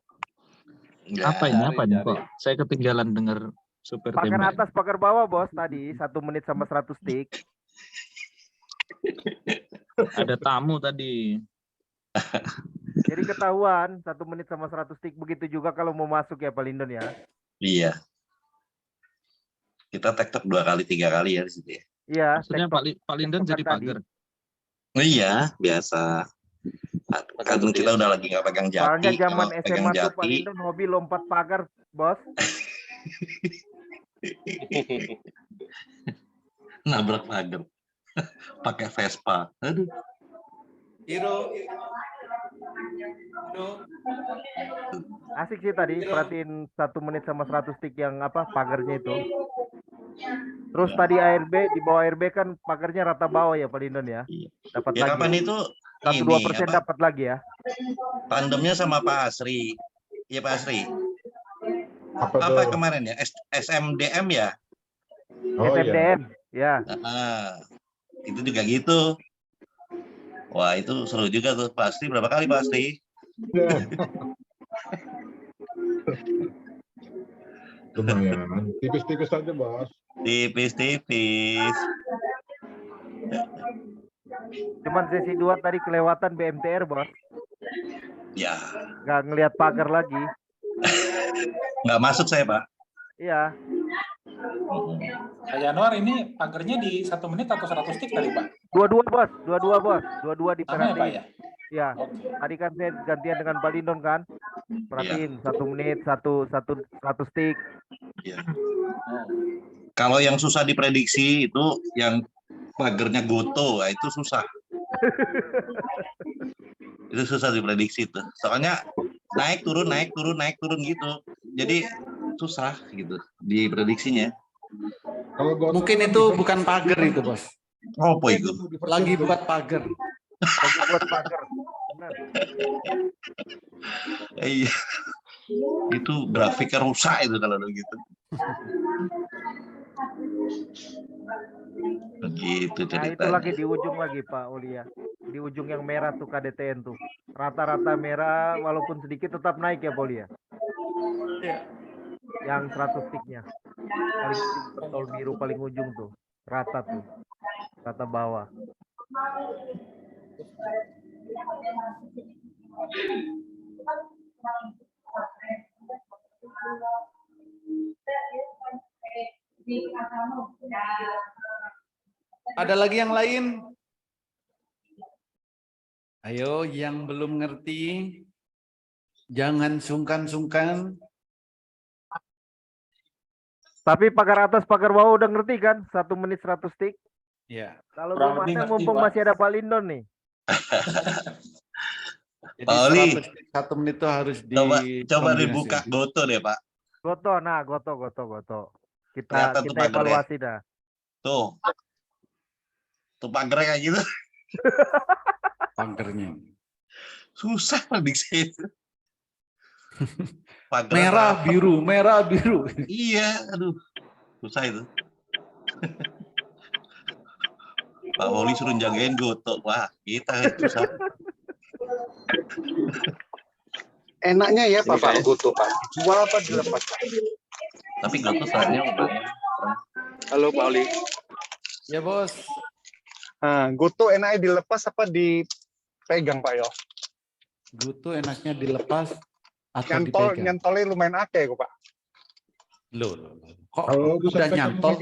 Apa ini kok? Saya ketinggalan dengar super Pagar tembak. atas pagar bawah, Bos, tadi 1 menit sama 100 stick. Ada tamu tadi. Jadi ketahuan 1 menit sama 100 stick. Begitu juga kalau mau masuk ya Pak Lindon ya. Iya. Kita tektok 2 kali 3 kali ya di situ ya. Iya. Maksudnya Pak Lindon jadi pagar. Oh iya, biasa. Kan kita udah lagi nggak pegang Soalnya jati. zaman Kalau pegang SMA tuh Pak jati, Lindon hobi lompat pagar, Bos. nabrak pagar. Pakai Vespa. Aduh. Hiro. Asik sih tadi perhatiin 1 menit sama 100 stick yang apa pagarnya itu. Terus tadi ARB di bawah ARB kan pagarnya rata bawah ya Pak Lindon ya. Dapat Ya lagi. kapan itu 1-2% dapat lagi ya. tandemnya sama Pak Asri. Iya Pak Asri. Apa kemarin ya? SMDM ya? SMDM ya. Itu juga gitu. Wah itu seru juga tuh Pak Asri. Berapa kali Pak Asri? Lumayan. Tipis-tipis aja, Bos. Tipis-tipis. Cuman sesi 2 tadi kelewatan BMTR, Bos. Ya. Nggak ngelihat pagar lagi. Nggak masuk saya, Pak. Iya. Pak Januar ini pagernya di 1 menit atau 100 stick tadi, Pak? Dua-dua, Bos. Dua-dua, Bos. Dua-dua Sama ya, diperhatiin. Pak, ya? Ya. Tadi kan saya gantian dengan Pak Lindon kan. Perhatiin 1 menit, satu stick. Ya. Kalau yang susah diprediksi itu yang pagernya Goto, nah itu susah. Itu susah diprediksi tuh. Soalnya naik turun gitu. Jadi susah gitu diprediksinya. Mungkin itu bukan pagar itu, Bos. Oh, apa itu? Lagi buat pagar. Lagi buat pagar. Benar. Iya. Itu grafiknya rusak itu kalau begitu. Begitu Nah, itu ceritanya. lagi di ujung lagi Pak Ulia. Di ujung yang merah tuh KDTN tuh. Rata-rata merah walaupun sedikit tetap naik ya Pak Ulia. Iya. Yang 100 sticknya. Paling tol biru paling ujung tuh. Rata tuh. Rata bawah. Ada lagi yang lain? Ayo, yang belum ngerti, jangan sungkan-sungkan. Tapi pagar atas pagar bawah udah ngerti kan? 1 menit 100 stick. Ya. Kalau Kurang belum lebih ada ngerti, mumpung Pak. masih ada Pak Lindon nih. Jadi Pak Oli, 1 menit itu harus di coba dibuka Goto deh Pak. Goto, nah Goto. Kita Kelihatan tuh kita pagarnya. evaluasi dah. Tuh pagernya kayak gitu. Pagernya. Susah prediksi itu. Pagernya Merah apa? biru, merah biru. Iya, aduh. Susah itu. Pak Oli suruh jagain Goto. Wah, kita susah. Enaknya ya Pak Goto Pak. Jual apa dilepas Pak? Tapi Goto saatnya lumayan. Halo Pak Oli. Ya Bos. Nah, Goto enaknya dilepas apa pegang Pak yo. Goto enaknya dilepas atau dipegang? Nyantolnya lumayan akeh kok Pak. Loh. Kok udah nyantol?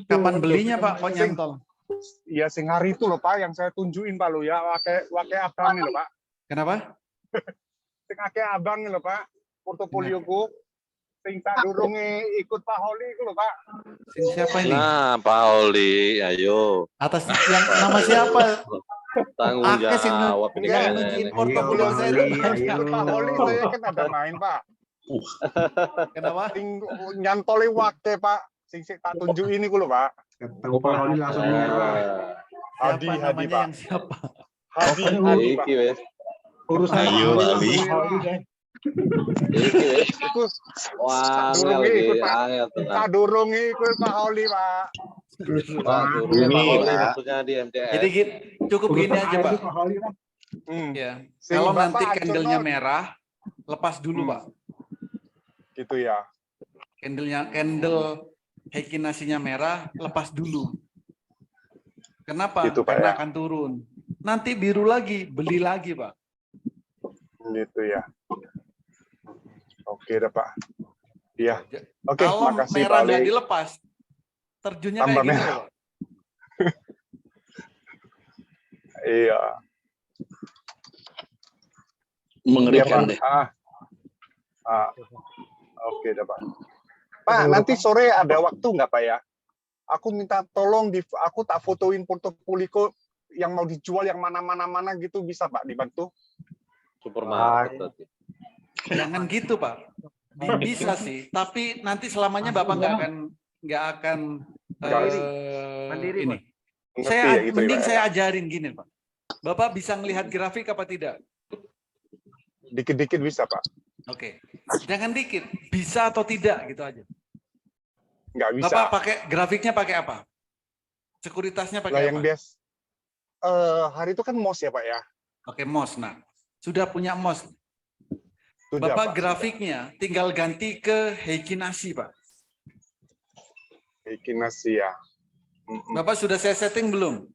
Kapan belinya Pak? Kok nyantol? Iya sing hari itu loh Pak yang saya tunjukin Pak lo ya, wake abang loh Pak. Kenapa? Sing akeh abang loh Pak, portofolioku. Sing tak durunge ikut Pak Holi itu loh Pak. Sing siapa ini? Nah, Pak Holi, ayo. Atas yang nama siapa? Tanggung jawab ini kayaknya. Portofolio saya Pak Holi saya kan ada main Pak. Kenapa? Sing nyantoli wake Pak. Sing tak tunjukin ini loh Pak. Ketemu Pak Holi langsung merah. Hadi Pak. Siapa? Hadi Pak. Urusan Ayo Holi. Iku Wah, angel tuh. tak durungi ikut Pak Holi Pak. Maksudnya di MTS. Jadi cukup gini aja Pak. Ya. Kalau nanti candle-nya merah, lepas dulu Pak. Gitu ya. Candle Heikinasinya merah, lepas dulu. Kenapa? Gitu, Pak, Karena ya. akan turun. Nanti biru lagi, beli lagi Pak. Gitu ya. Oke dah Pak. Iya. Oke, Kalau makasih merah Pak nggak Ali. dilepas, terjunnya Tambah kayak gitu merah. Pak. Iya. Mengerikan Iya, deh. Pak. Oke dah Pak. Pak, nanti sore ada waktu nggak Pak ya? Aku minta tolong aku tak fotoin portofolio yang mau dijual yang mana gitu bisa Pak dibantu? Supermarket. Jangan gitu Pak. Bisa sih, tapi nanti selamanya Bapak nggak akan Mandiri, ini. Ngerti Saya ya gitu ya, mending Pak, saya ajarin gini Pak. Bapak bisa melihat grafik apa tidak? Dikit-dikit bisa Pak. Oke. Jangan dikit, bisa atau tidak gitu aja. Nggak bisa. Bapak pakai grafiknya pakai apa? Sekuritasnya Lah pakai yang apa? biasa. Hari itu kan MOS ya Pak ya? Oke, MOS. Nah, sudah punya MOS. Sudah, Bapak Pak. grafiknya tinggal ganti ke Heikinasi, Pak. Heikinasi ya. Bapak sudah saya setting belum?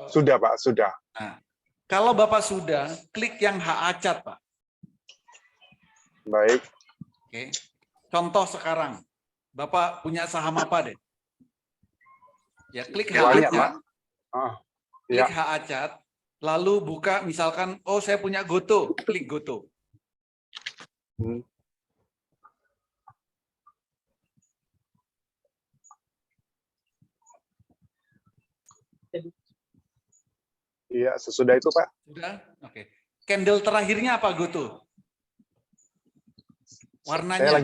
Sudah Pak, sudah. Nah, kalau Bapak sudah, klik yang HACAT, Pak. Baik. Oke. Contoh sekarang, Bapak punya saham apa deh? Ya, klik Banyak, HACAT. Pak. Klik Ya. HACAT, lalu buka misalkan, oh saya punya Goto, klik Goto. Iya, sesudah itu Pak. Sudah? Oke. Candle terakhirnya apa Goto? Warnanya? Saya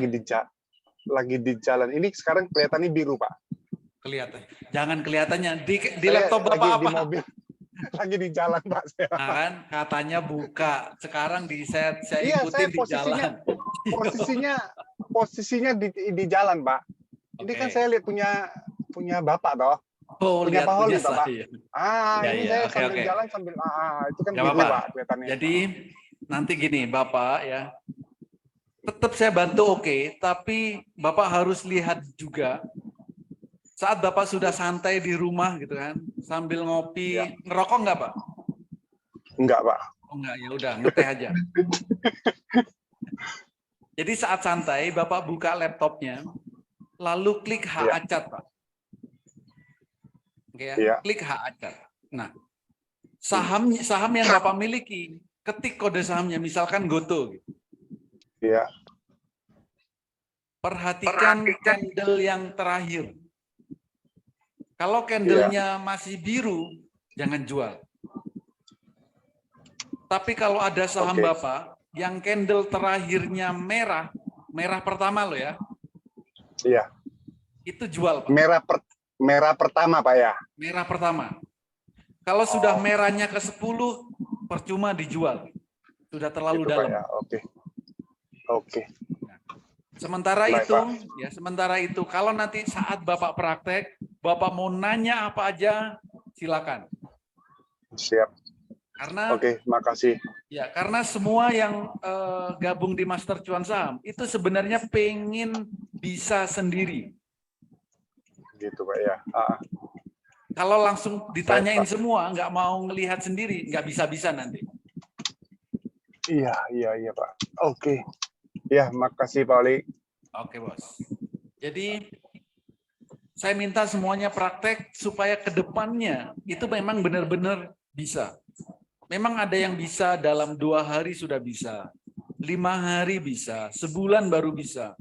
lagi di jalan. Ini sekarang kelihatannya biru Pak. Kelihatan. Jangan kelihatannya. Di Saya laptop Bapak lagi apa? di mobil. Lagi di jalan Pak. Saya. Nah kan, katanya buka. Sekarang di set, saya Iya, ikutin saya di jalan. posisinya di jalan Pak. Ini kan saya lihat punya Bapak toh. Oh, punya lihat Pak Holi punya Pak. saya. Ya, Ya, ini ya, saya oke, sambil oke. jalan sambil itu kan Nggak biru apa-apa. Pak kelihatannya. Jadi nanti gini Bapak ya, tetap saya bantu oke, tapi Bapak harus lihat juga saat Bapak sudah santai di rumah gitu kan, sambil ngopi, ngerokok nggak Pak? Enggak Pak. Oh enggak, ya udah ngeteh aja. Jadi saat santai Bapak buka laptopnya, lalu klik HACAT Pak. Oke ya, Iya. klik HACAT. Nah, saham yang Bapak miliki, ketik kode sahamnya, misalkan Goto. Gitu. Iya. Perhatikan candle yang terakhir. Kalau candlenya masih biru, jangan jual. Tapi kalau ada saham Oke. Bapak yang candle terakhirnya merah, merah pertama loh ya, Iya. itu jual Pak. Merah pertama Pak ya. Merah pertama. Kalau sudah merahnya ke 10, percuma dijual. Sudah terlalu Gitu, Pak, dalam. ya. Oke. Sementara Baik, itu, Pak. sementara itu kalau nanti saat Bapak praktek, Bapak mau nanya apa aja, silakan. Siap. Karena Oke, makasih. ya, karena semua yang gabung di Master Cuan Saham itu sebenarnya pengen bisa sendiri. Gitu Pak ya. Kalau langsung ditanyain semua, nggak mau ngelihat sendiri, nggak bisa-bisa nanti. Iya, Pak. Oke. Ya, makasih Pak Oli. Oke, Bos. Jadi saya minta semuanya praktek supaya ke depannya itu memang benar-benar bisa. Memang ada yang bisa dalam 2 hari sudah bisa, 5 hari bisa, sebulan baru bisa,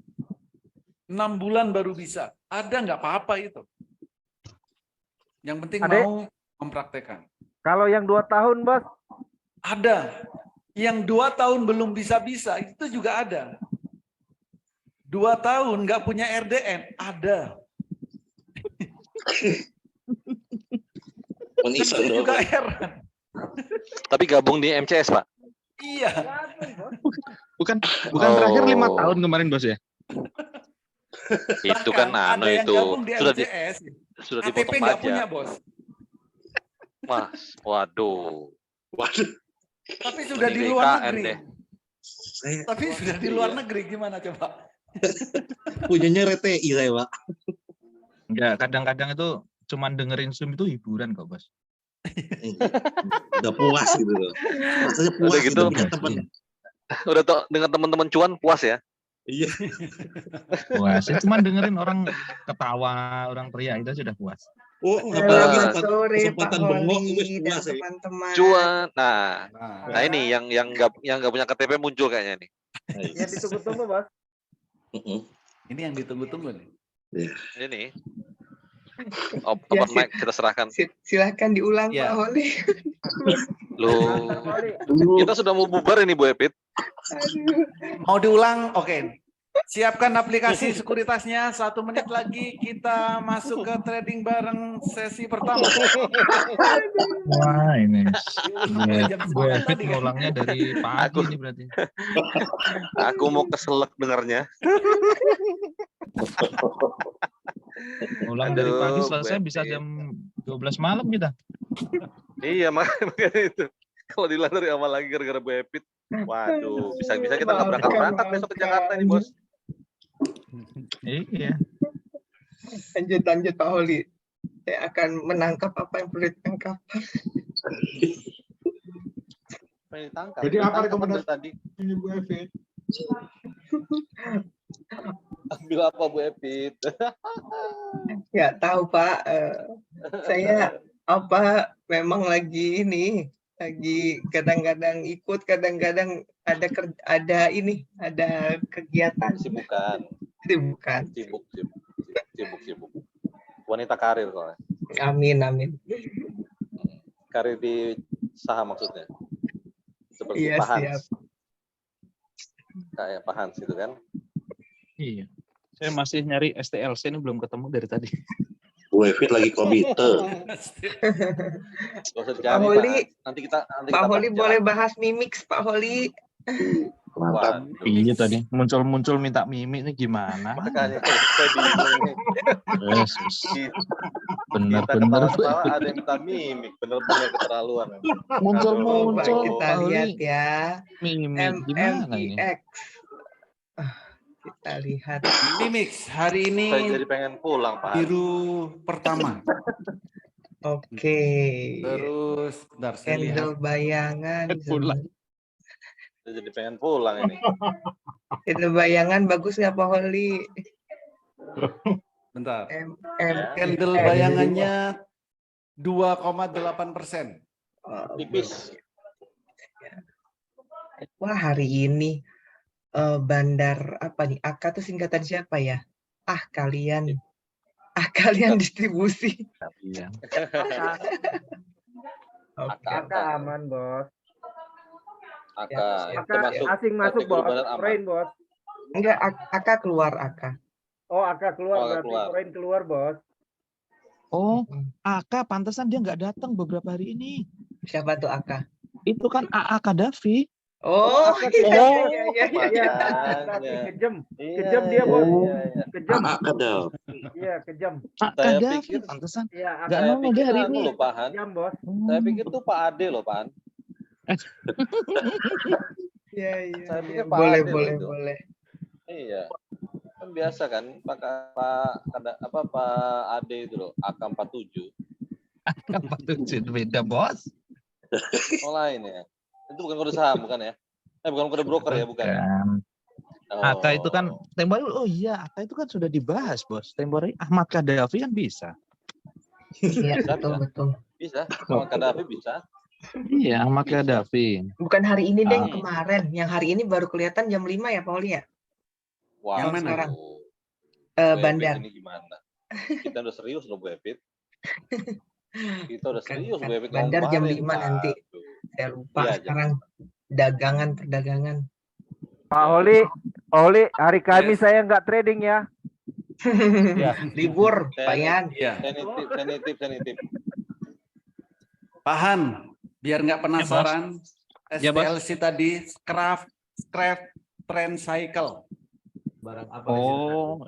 6 bulan baru bisa. Ada nggak apa-apa itu. Yang penting mau mempraktekkan. Kalau yang 2 tahun, Bos? Ada. Yang 2 tahun belum bisa-bisa, itu juga ada. 2 tahun nggak punya RDN, ada. Menyiksa juga heran. Tapi gabung di MCS, Pak? Iya. Bukan terakhir 5 tahun kemarin, Bos ya? Itu kan ada yang itu gabung di sudah MCS. sudah KTP dipotong nggak pajak. punya, Bos. Mas, waduh. Tapi sudah di Ini luar KN negeri. deh. Tapi sudah di luar negeri, gimana coba? Punyanya RTI saya, Pak. Enggak, kadang-kadang itu cuman dengerin Zoom itu hiburan kok, Bos. Udah puas gitu loh. Rasanya puas Udah gitu. punya teman. Udah dengan teman-teman cuan puas ya? Iya. Puas. Ya, cuman dengerin orang ketawa, orang teriak itu sudah puas. Oh, apalagi kesempatan bengok itu puas ya. Cuan. Nah ini yang nggak punya KTP muncul kayaknya nih. Yang ditunggu-tunggu, Bos. Ini yang ditunggu-tunggu nih. Ini. Open mic kita serahkan. Silahkan diulang, Ya. Pak Holi. Loh, kita sudah mau bubar ini Bu Epit. Mau diulang? Oke. Siapkan aplikasi sekuritasnya. 1 menit lagi kita masuk ke trading bareng sesi pertama. Wah, ini. Jam Bu 9 Epit tadi kan? ngulangnya dari pagi ini berarti. Aku mau keselak dengarnya. Ngulang dari pagi Aduh, selesai Bu bisa Epit. jam 12 malam kita. Iya makanya itu. Kalau diulang dari awal lagi gara-gara Bu Epit. Waduh, bisa-bisa kita nggak berangkat besok ke Jakarta nih, Bos. Iya. Lanjut Pak Holi. Saya akan menangkap apa yang perlu ditangkap. Pengen ditangkap. Jadi apa Ditangkap rekomendasi tadi? ini Bu Evi? Ambil apa Bu Epit? Nggak tahu Pak. Saya memang lagi kadang-kadang ikut, kadang-kadang ada kegiatan. Sibukan. Sibuk. Wanita karir soalnya. Amin. Karir di saham maksudnya. Seperti Iya, Pak Hans. siap. Kayak Pak Hans itu kan. Iya. Saya masih nyari STLC ini belum ketemu dari tadi. Bu Evi lagi komite. Gak usah Pak dicari, Holi, Pak. Nanti kita Pak Holi boleh bahas mimix, Pak Holi. Mantap. Iya tadi muncul minta mimik ini gimana? Makanya saya bingung nih. Yesus. Kita Benar-benar ketawa-ketawa ada yang minta mimik. Bener-bener keterlaluan. muncul. Kita lihat ya. Mimik gimana ini? MMIX. Kita lihat. Mimix hari ini Saya jadi pengen pulang, Pak. biru pertama. Oke. Terus, bentar saya lihat. Candle bayangan. Saya jadi pengen pulang ini. Candle bayangan bagus nggak Pak Holi? Bentar. MM. Candle bayangannya 2,8%. Tipis. Wah, hari ini bandar apa nih? AK itu singkatan siapa ya? Kalian distribusi. Iya. AK aman, Bos. AK AK itu masuk asing masuk, kategori Bos. badan aman. Koin, Bos. Enggak, AK keluar AK. Oh, AK keluar Oh, AK berarti keluar. koin keluar, Bos. Oh, AK pantesan dia nggak datang beberapa hari ini. Siapa tuh AK? Itu kan AA Kadafi. Oh, Iya. Makanya. Kejam. Iya, Kejam dia, Bos. iya. Kejam. Kadafi. Iya, kejam. Pak Saya Kadafi pikir pantesan. Iya, Nggak saya nongol dia pikir hari anu ini. loh, Pak Han. kejam, Bos. Saya pikir tuh Pak Ade loh, Pak Han. Iya. Saya pikir Pak Boleh, Ade loh itu. boleh. Iya. Kan biasa kan Pak Ade itu loh, AK47. Apa tuh beda bos? Oh lain ya. Itu bukan kode saham bukan ya? Bukan kode broker ya bukan? AK itu kan tempo hari. Oh iya, AK itu kan sudah dibahas bos. Tempo hari Ahmad Qaddafi kan bisa. Iya, betul. Bisa. Ahmad Qaddafi bisa. Iya, Ahmad Qaddafi. Bukan hari ini deh, kemarin. Yang hari ini baru kelihatan jam 5 ya, Pauli ya? Wah, Yang sekarang. Bandar. Ini gimana? Kita udah serius loh, Bu Epit. Kita udah serius, Bu Epit. Bandar jam 5 nanti. Saya lupa ya, sekarang. Perdagangan. Pak Oli, hari Kamis saya nggak trading ya. Ya. Libur, Pak Yan. Iya. Sensitif. Pak Han, biar nggak penasaran, Ya, Bos. STLC tadi scrap trend cycle. Barang apa?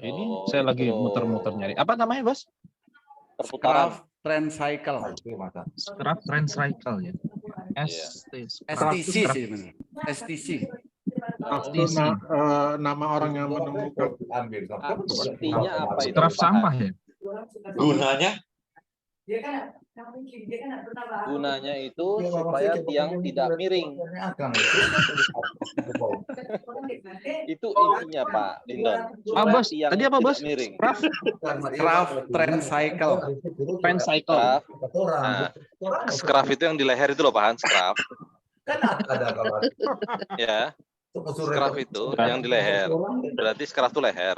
Ini saya lagi muter-muter nyari. Apa namanya, Bos? Perputaran. Trend cycle. Scrap trend cycle ya. STC sih benar. STC. Itu nama orang yang menemukan. Artinya apa itu? Scrap sampah ya. Gunanya? Gunanya itu supaya tiang tidak miring. Itu intinya Pak Lindon. Bos, tadi apa Bos? Miring. Scrap trend cycle. Trend cycle. Nah, scrap itu yang di leher itu loh Pak Han, scrap. Ya. Scrap itu yang di leher. Berarti scrap itu leher.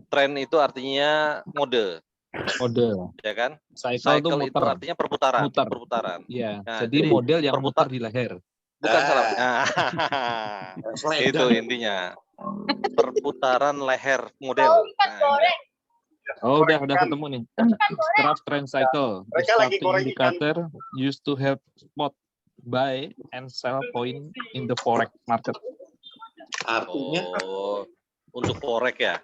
Trend itu artinya mode. Ya kan? Cycle itu itu artinya perputaran. Iya. Nah, jadi model yang muter di leher. Bukan salah. Itu intinya. Perputaran leher model. Oh, udah ketemu nih. Scrap trend cycle. Indicator used to help spot buy and sell point in the forex market. Artinya untuk forex ya.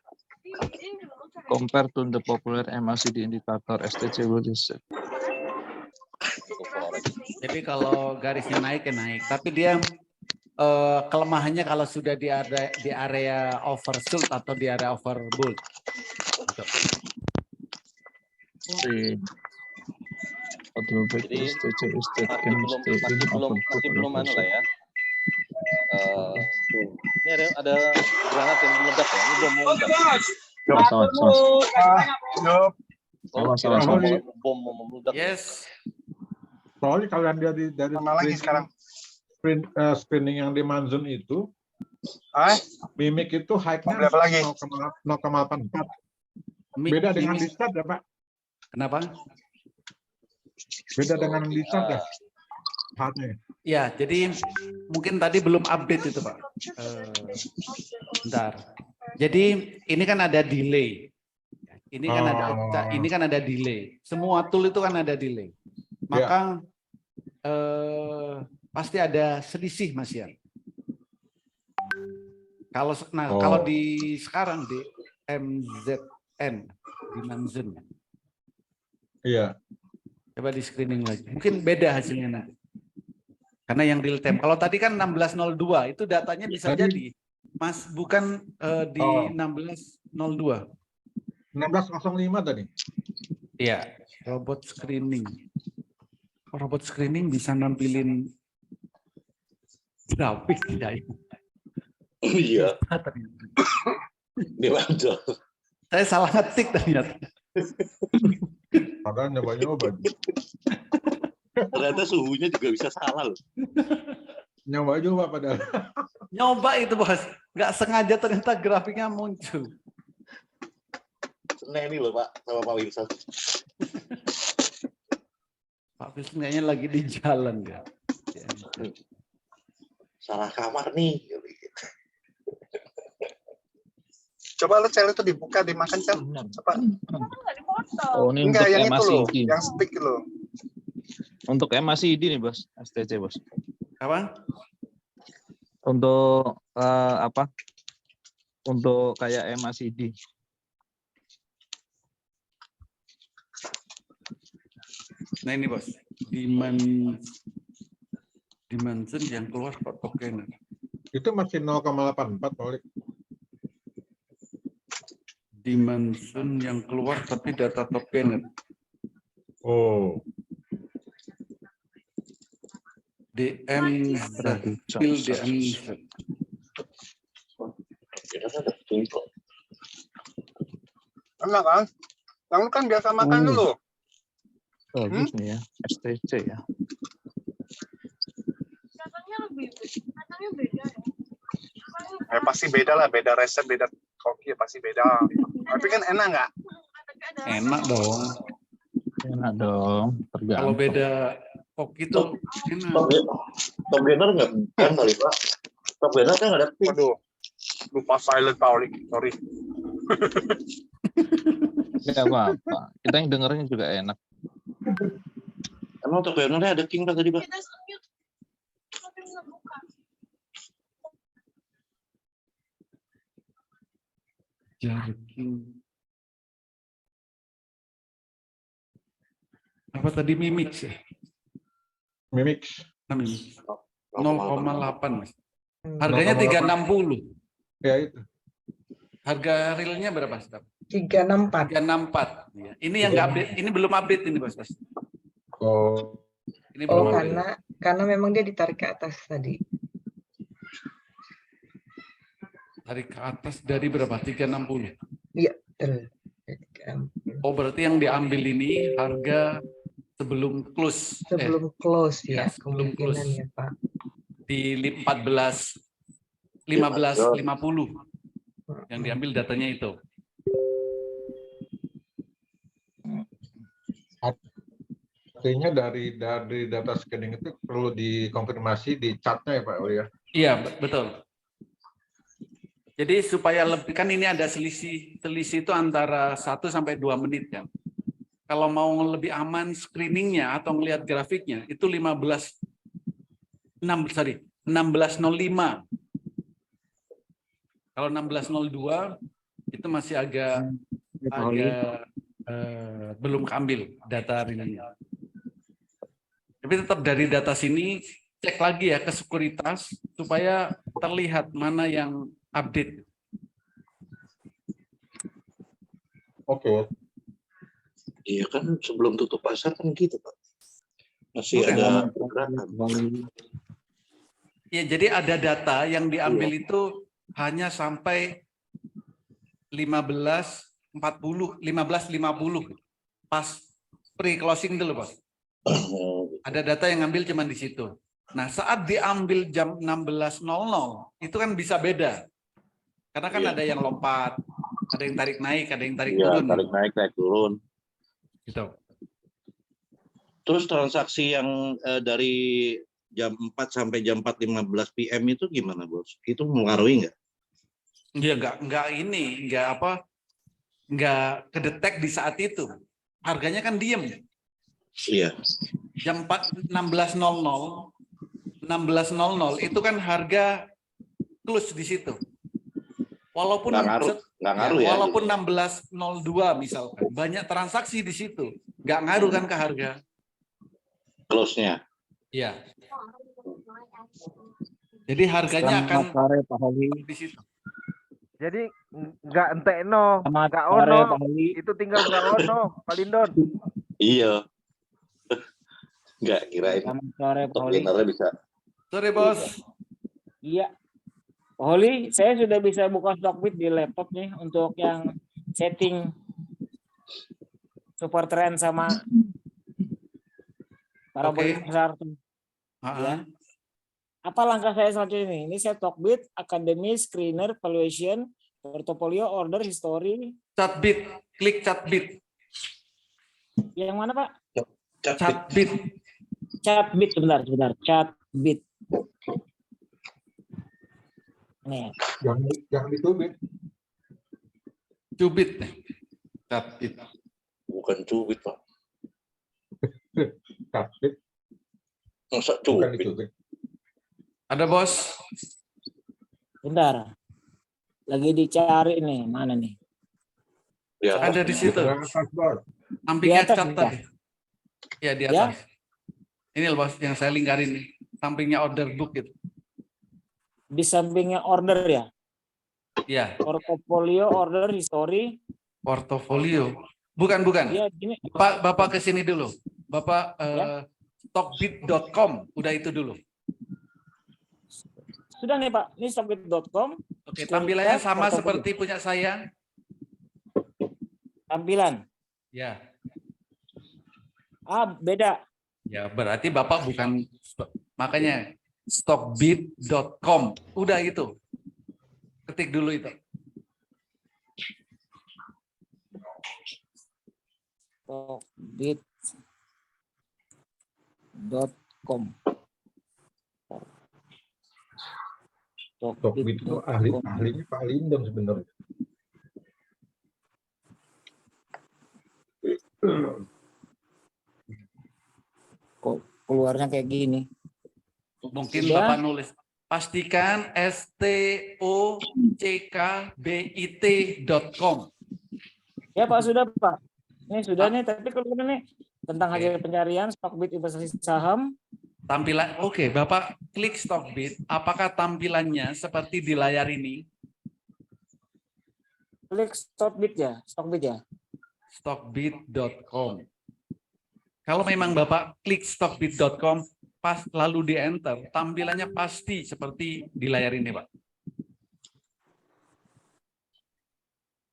Compared to the popular MACD indicator STC will set. Jadi kalau garisnya naik ya naik, tapi dia kelemahannya kalau sudah di area oversold atau di area overbought. Jadi masih belum mana lah ya. Ini ada granat yang meledak ya. Ini belum meledak. Bom meledak. Yes. Soalnya kalau dari lagi sekarang screening yang di Manzun itu, mimik itu high-nya 0,84. Beda dengan di start ya Pak? Kenapa? Beda dengan di start ya? Ya, jadi mungkin tadi belum update itu Pak. Bentar. Jadi ini kan ada delay. Ini kan ada delay. Semua tool itu kan ada delay. Maka pasti ada selisih Mas Yan. Kalau di sekarang di MZN di Manzun. Iya. Coba di screening lagi. Mungkin beda hasilnya nanti. Karena yang real time. Kalau tadi kan 1602 itu datanya bisa jadi. Mas bukan di 1602. 1605 tadi. Iya, robot screening. Robot screening bisa nampilin grafik tidak ya? Iya. Saya salah ngetik ternyata. Padahal nyoba-nyoba. Ternyata suhunya juga bisa salah loh. Nyoba-nyoba padahal. Nyoba itu Bos. Nggak sengaja ternyata grafiknya muncul. Nah ini loh Pak, sama Pak Wilson. Pak Wilson kayaknya lagi di jalan ya. Salah kamar nih. Coba lo cel itu dibuka, dimakan cel. Coba. Oh, ini enggak, untuk yang itu loh, MACD. yang stick loh. Untuk MACD nih Bos, STC Bos. Apa? Untuk apa? Untuk kayak MACD. Nah ini Bos, dimension yang keluar kok token. Itu masih 0,84 Pak. Dimension yang keluar tapi data token. Oh. DM Bill DM. Enak kan? Kamu kan biasa makan dulu. Bagus nih ya, STC ya. Katanya beda ya. Pasti beda lah, beda resep, beda koki, pasti beda. Tapi kan enak nggak? Enak dong. Enak dong, tergantung. Kalau beda koki itu enak. Top Gunner nggak kan kali Pak? Top Gunner kan ada. Waduh, lupa silent Pauli, sorry. Nggak apa-apa, kita yang dengernya juga enak. Emang Top Gunner ada King Pak tadi Pak? Jarking. Apa tadi Mimix ya? Mimix. 0,8 Mas. Harganya 360. Ya itu. Harga realnya berapa Mas? 364. 364. Ya. Ini yang nggak update, ini belum update ini Mas. Oh. Ini belum karena memang dia ditarik ke atas tadi. tarik ke atas dari berapa? 360. Iya, betul. Oh, berarti yang diambil ini harga sebelum close. Sebelum close ya, sebelum close. Ya, Pak. Di 1550 yang diambil datanya itu. Artinya dari data scanning itu perlu dikonfirmasi di chartnya ya Pak Oli ya? Iya, betul. Jadi supaya lebih, kan ini ada selisih itu antara 1 sampai 2 menit kan. Kalau mau lebih aman screeningnya atau melihat grafiknya itu 16:05. Kalau 16:02 itu masih agak belum keambil data ini. Tapi tetap dari data sini cek lagi ya ke sekuritas supaya terlihat mana yang update. Oke. Iya kan sebelum tutup pasar kan gitu Pak. Masih ada pergerakan. Ya, jadi ada data yang diambil itu hanya sampai 15:50 pas pre-closing dulu, Pak. Ada data yang ngambil cuma di situ. Nah, saat diambil jam 16:00 itu kan bisa beda. Karena kan ada yang lompat, ada yang tarik naik, ada yang tarik turun. Tarik naik, naik turun. Gitu. Terus transaksi yang dari jam 4 sampai jam 4:15 PM itu gimana, Bos? Itu mengaruhi nggak? Iya, nggak kedetek di saat itu. Harganya kan diem. Iya. Jam 16:00 itu kan harga close di situ. Walaupun nggak ngaruh ya. Walaupun 16:02 misalkan, banyak transaksi di situ, nggak ngaruh kan ke harga. Close-nya. Iya. Jadi harganya akan di situ. Jadi nggak entekno, nggak ono, itu tinggal nggak ono, Pak Lindon. Iya. Nggak kirain. Top Gunner bisa. Sore, Bos. Iya. Holly, saya sudah bisa buka Stockbit di laptop nih untuk yang setting super trend sama para beli besar. Ya. Apa langkah saya selanjutnya ini? Ini saya Stockbit, Academy, Screener, Valuation, Portfolio, Order, History. Chatbit, klik Chatbit. Yang mana Pak? Chatbit. Chatbit, sebentar. Chatbit. Nih. Yang ditubit. Cubit nih. Chatbit. Bukan cubit, Pak. Chatbit. Masa cubit? Ada, Bos. Bentar. Lagi dicari nih, mana nih? Ya, ada di situ. Sampingnya chat tadi. Ya, di atas. Ini loh, Bos, yang saya lingkarin nih. Sampingnya order book gitu. Di sampingnya order ya? Iya. Portfolio, order, history. Portfolio. Bukan. Ya, gini. Bapak ke sini dulu. Bapak stockbit.com. Udah itu dulu. Sudah nih Pak, ini stockbit.com. Oke, tampilannya sama seperti punya saya. Tampilan. Ya. Beda. Ya, berarti Bapak bukan, makanya stockbit.com. Udah itu. Ketik dulu itu. Stockbit.com. Stockbit itu ahlinya Pak Lindon sebenarnya. Kok keluarnya kayak gini? Mungkin Sudah? Bapak nulis. Pastikan stockbit.com. Ya Pak, sudah Pak. Ini sudah nih, tapi kalau ini tentang hasil pencarian Stockbit investasi saham. Tampilan, oke, Bapak klik Stockbit. Apakah tampilannya seperti di layar ini? Klik Stockbit ya, Stockbit.com. Kalau memang Bapak klik stockbit.com, pas lalu di enter, tampilannya pasti seperti di layar ini, Pak.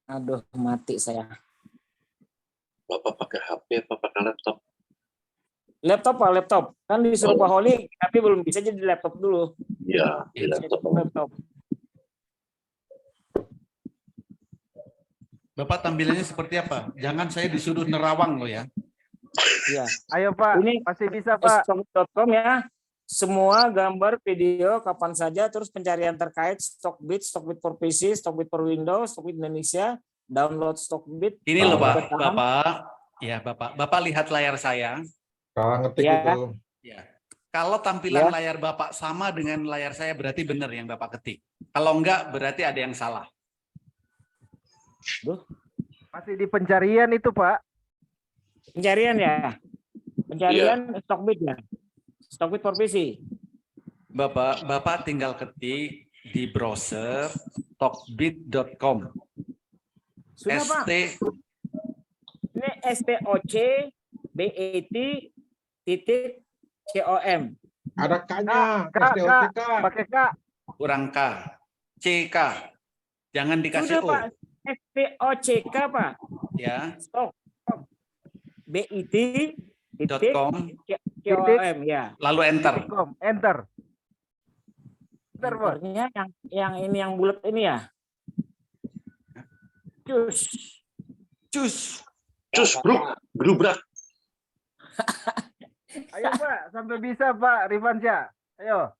Aduh, mati saya. Bapak pakai HP apa pakai laptop? Laptop Pak, laptop. Kan disuruh Pak Holi, tapi belum bisa jadi laptop dulu. Iya, di laptop. Bapak tampilannya seperti apa? Jangan saya disuruh nerawang loh ya. Iya. Ayo Pak, Ini masih bisa Pak. stockbit.com ya. Semua gambar, video, kapan saja, terus pencarian terkait Stockbit, Stockbit for PC, Stockbit for Windows, Stockbit Indonesia, download Stockbit. Ini loh Pak, Bapak lihat layar saya. Ngetik Ya. itu. Ya. Kalau tampilan Ya. layar Bapak sama dengan layar saya, berarti benar yang Bapak ketik. Kalau enggak, berarti ada yang salah. Masih di pencarian itu Pak. Pencarian ya. Pencarian Stockbit ya. Stockbit for PC. Bapak tinggal ketik di browser stockbit.com. Sudah Pak. Ini STOCBET.com. Ada K-nya. K, pakai K. Kurang K. CK. Jangan dikasih Sudah O. Pak. STOCK Pak. Ya. Stock. .com. .com ya. Lalu enter. Enter. Enternya yang ini yang bulat ini ya. Cus. Gerubrak. Ayo Pak, sampai bisa Pak Rifansyah. Ayo.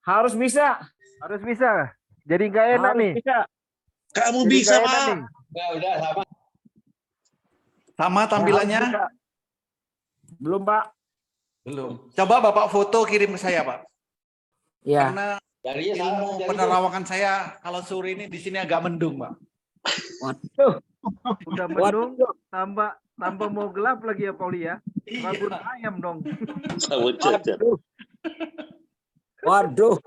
Harus bisa. Harus bisa. Jadi nggak enak Harus nih. bisa. Kamu Jadi bisa, nggak enak Pak. nih. Udah sama. Sama tampilannya? Harus bisa. Belum Pak. Belum. Coba Bapak foto kirim ke saya, Pak. Ya. Karena ilmu penerawangan saya kalau sore ini di sini agak mendung, Pak. Waduh. Udah mendung, tambah mau gelap lagi ya Pauli ya. Rabun ayam dong. Waduh.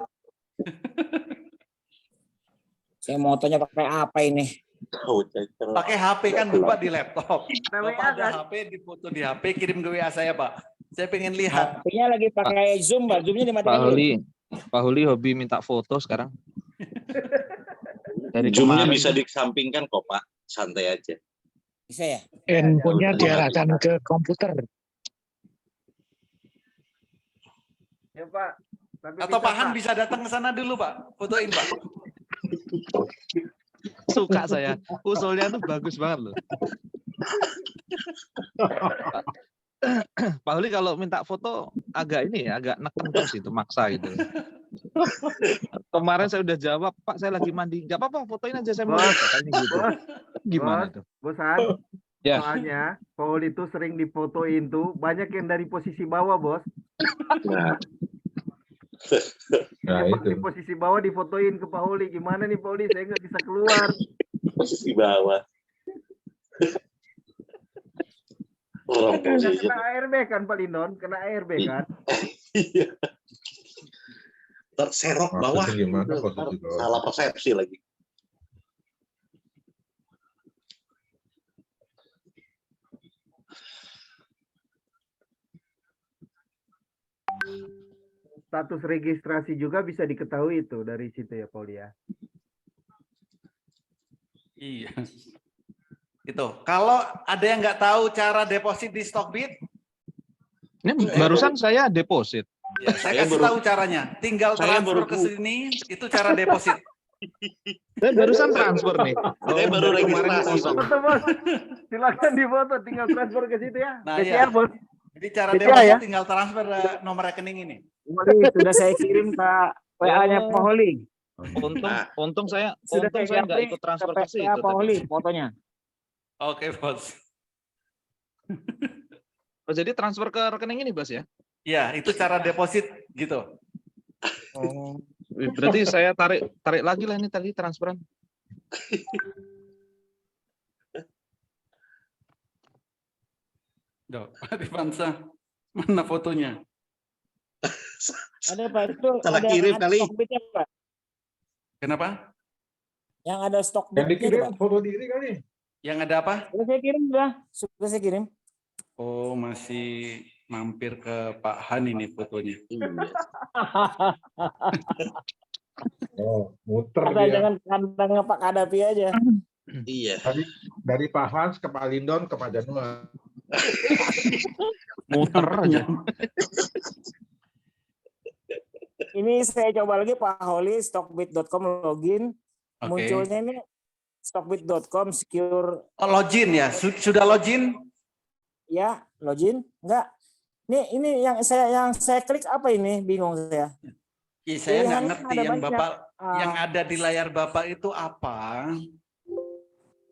Saya mau tanya pakai apa ini? Pakai HP kan Bapak di laptop. Nah, Bapak WA ada kan? HP, difoto di HP, kirim ke WA saya, Pak. Saya pengen lihat. HP-nya lagi pakai Zoom, Pak. Zoom-nya dimatikan dulu. Pak Huli hobi minta foto sekarang. Dari Zoom-nya kemarin. bisa dikesampingkan kok, Pak. Santai aja. Bisa ya? Handphonenya diarahkan ke komputer. Ya Pak. Tapi Atau bisa, Pak Han Pak. bisa datang ke sana dulu, Pak. Fotoin, Pak. Suka saya. Usulnya tuh bagus banget loh. Pak Huli kalau minta foto agak ini ya, agak neken terus itu, maksa gitu. Kemarin saya udah jawab, Pak saya lagi mandi. Nggak apa-apa, fotoin aja saya mau. Katanya gitu. Gimana tuh? Bos Han, Ya. soalnya Paul itu sering difotoin tuh banyak yang dari posisi bawah bos. Nah, Yang di itu. posisi bawah difotoin ke Pauli. Gimana nih Pauli? Saya nggak bisa keluar. Posisi bawah. Orang posisi. Kena ARB kan Pak Lindon? Kena ARB kan? Iya. Terserok bawah. Maksudnya gimana posisi bawah? Salah persepsi lagi. Status registrasi juga bisa diketahui itu dari situ ya, Paul ya. Iya. Gitu. Kalau ada yang nggak tahu cara deposit di Stockbit, Ini barusan saya deposit. ya, saya kasih tahu caranya. Tinggal transfer ke sini, itu cara deposit. Saya barusan transfer nih. Saya baru registrasi. Foto, Bos. Silakan difoto, tinggal transfer ke situ ya. Nah, BCA, ya. Bos. Jadi cara BCA deposit ya. tinggal transfer nomor rekening ini. Holi, sudah saya kirim ke WA-nya Pak Holi. Untung saya Sudah untung saya saya nggak ikut transfer ke situ. WA Pak Holi tadi. fotonya. Oke, Bos. Oh, jadi transfer ke rekening ini, Bos ya? Ya, itu cara deposit gitu. Oh. Berarti saya tarik lagi lah ini tadi transferan. Dok, Rifansa, mana fotonya? Ada Pak itu Salah ada kirim ada kali. Stockbit-nya, Pak. Kenapa? Yang ada stok Yang dikirim Pak. foto diri kali. Yang ada apa? Sudah saya kirim sudah saya kirim. Oh, masih mampir ke Pak Han ini fotonya. Oh, muter Kata dia. jangan kandangnya Pak Kadapi aja. Iya. Dari Pak Hans ke Pak Lindon ke Pak Januar. Muter aja. Ini saya coba lagi Pak Holi, stockbit.com login. Oke. Munculnya ini stockbit.com secure. Oh, login ya? Sudah login? Ya, login? Enggak. Ini yang saya klik apa ini? Bingung saya. Iya, saya nggak Pilihannya ngerti ada yang banyak. Bapak yang ada di layar Bapak itu apa?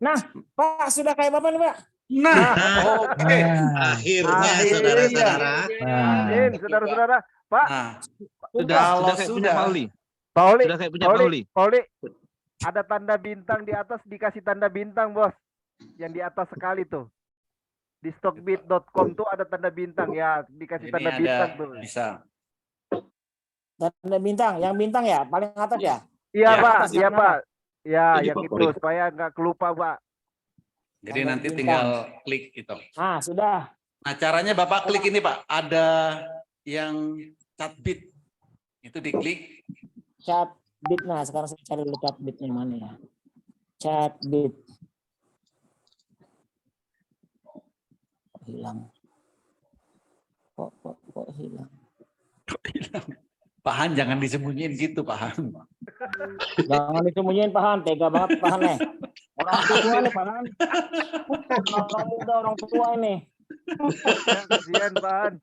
Nah, Pak, sudah kayak Bapak nih, Pak. Nah, oke. Akhirnya, saudara-saudara. Saudara-saudara. Pak, Kalau kayak punya sudah. Pauli. Pauli, Sudah kayak punya Pauli. Pauli, ada tanda bintang di atas, dikasih tanda bintang, Bos. Yang di atas sekali tuh. Di stockbit.com tuh ada tanda bintang ya, dikasih Ini tanda ada, bintang tuh. bisa. Tanda bintang, yang bintang ya, paling atas ya. Iya, Ya, Pak. atas Iya, yang Pak. Ya, Jadi yang itu favorit. supaya nggak kelupa, Pak. Jadi Tanda nanti bintang. tinggal klik gitu. Ah, sudah. Nah, caranya Bapak klik ini, Pak. Ada yang Chatbit. Itu diklik. Chatbit. Nah, sekarang saya cari dulu Chatbitnya mana ya. Chatbit. Hilang. Kok hilang? Pak Han, jangan disembunyiin gitu, Pak Han. Jangan disembunyiin Pak Han, tega banget Pak Han nih. Orang tua nih Pak Han. Orang muda, orang tua ini. Kasihan, Pak Han.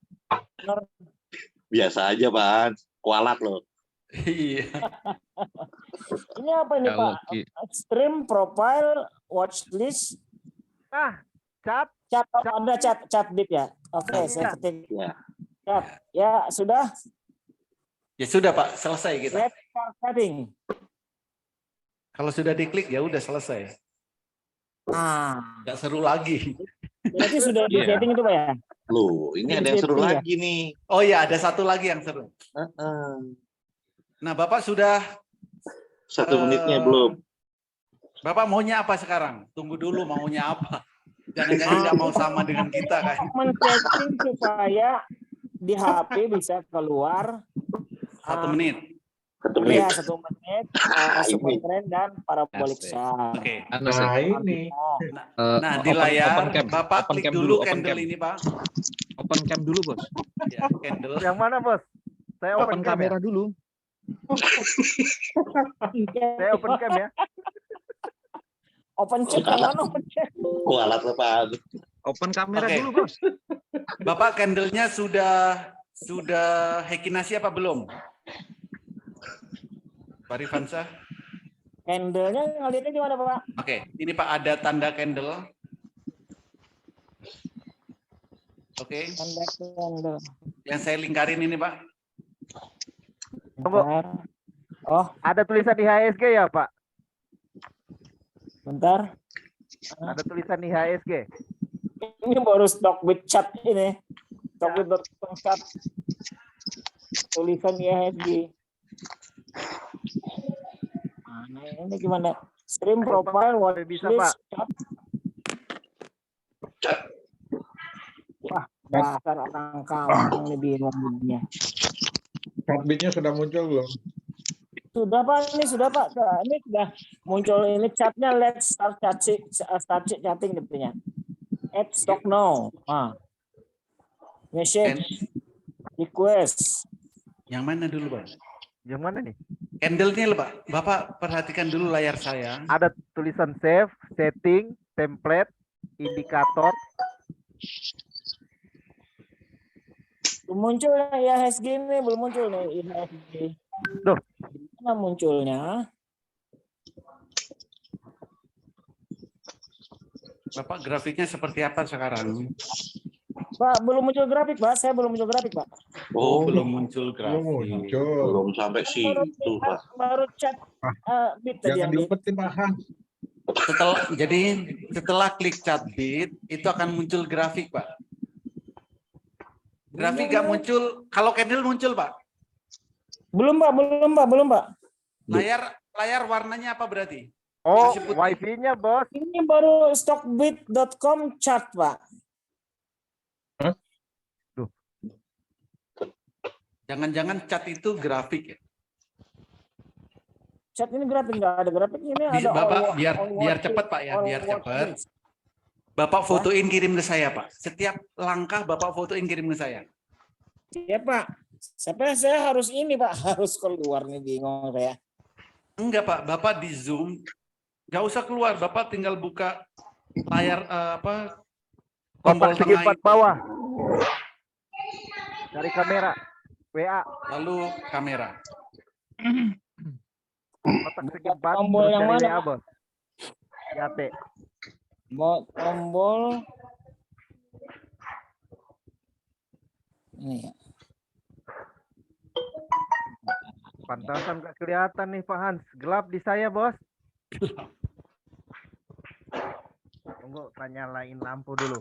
Biasa aja, Pak. Kualat loh. Iya. Ini apa ini Kalau Pak? Stream, profile, watchlist. Chat. Ada Chatbit ya. Oke, saya ketik. Chat. Ya, sudah. Ya sudah, Pak. Selesai kita. Let's start chatting. Kalau sudah diklik, ya udah selesai. Nggak seru lagi. Berarti sudah di Iya. setting itu Pak ya? Loh, ini ada yang seru lagi nih. Oh iya, ada satu lagi yang seru. Nah, Bapak sudah 1 menitnya belum. Bapak maunya apa sekarang? Tunggu dulu maunya apa. Jangan-jangan nggak mau sama dengan kita kan? Men-setting supaya di HP bisa keluar 1 menit. 1 menit. Iya, 1 menit. Super trend dan parabolic shot. Oke. Nah, ini. Nah, di layar Bapak open klik cam dulu open candle cam. ini, Pak. Open cam dulu, Bos. Ya, candle. Yang mana, Bos? Saya Open cam kamera ya? dulu. Saya open cam ya? Open chat yang mana open chat? Kualat loh, Pak. Open kamera Oke. dulu, Bos. Bapak candlenya sudah Hekinasi apa belum? Pak Rifansa? Candle-nya ngeliatnya gimana Pak? Oke, ini Pak ada tanda candle. Oke. Tanda candle. Yang saya lingkarin ini, Pak. Oh, ada tulisan IHSG ya, Pak? Bentar. Ada tulisan IHSG. Ini baru Stockbit chat ini. Stockbit.com chat. Tulisan IHSG. Nah, ini gimana? Stream profile, watchlist, Pak. chat. Wah, Dasar orang kampung nih bingung jadinya. Chartbitnya sudah muncul belum? Sudah Pak, ini sudah Pak. Ini sudah muncul ini chatnya let's start chatting katanya. Add stock now. Message request. Yang mana dulu, Pak? Yang mana nih? Candle-nya loh, Pak. Bapak perhatikan dulu layar saya. Ada tulisan save, setting, template, indikator. Belum muncul ya IHSG ini, belum muncul nih IHSG. Duh. Mana munculnya? Bapak grafiknya seperti apa sekarang? Pak, belum muncul grafik, Pak. Saya belum muncul grafik, Pak. Oh, belum muncul grafik. Belum sampai situ, Pak. Baru chat bit tadi yang diumpetin, Pak. Setelah klik chat bit, itu akan muncul grafik, Pak. Grafik nggak muncul, kalau candle muncul, Pak. Belum, Pak. Belum, Pak. Layar warnanya apa berarti? Oh, wifi-nya, Bos. Ini baru stockbit.com chat, Pak. Jangan-jangan chat itu grafik ya? Chat ini grafik, nggak ada grafik ini ada. Bapak biar cepat Pak ya, biar cepat. Bapak fotoin kirim ke saya Pak. Setiap langkah Bapak fotoin kirim ke saya. Iya Pak. Sampai saya harus ini Pak, harus keluar nih bingung saya. Enggak Pak, Bapak di Zoom nggak usah keluar, Bapak tinggal buka layar tombol segi tengah 4 bawah. Dari kamera. WA. Lalu kamera. Kotak segi 4. Tombol yang mana? WA, Bos. Yate. Mau tombol ini ya. Pantasan nggak kelihatan nih Pak Hans. Gelap di saya, Bos. Tunggu, nyalain lampu dulu.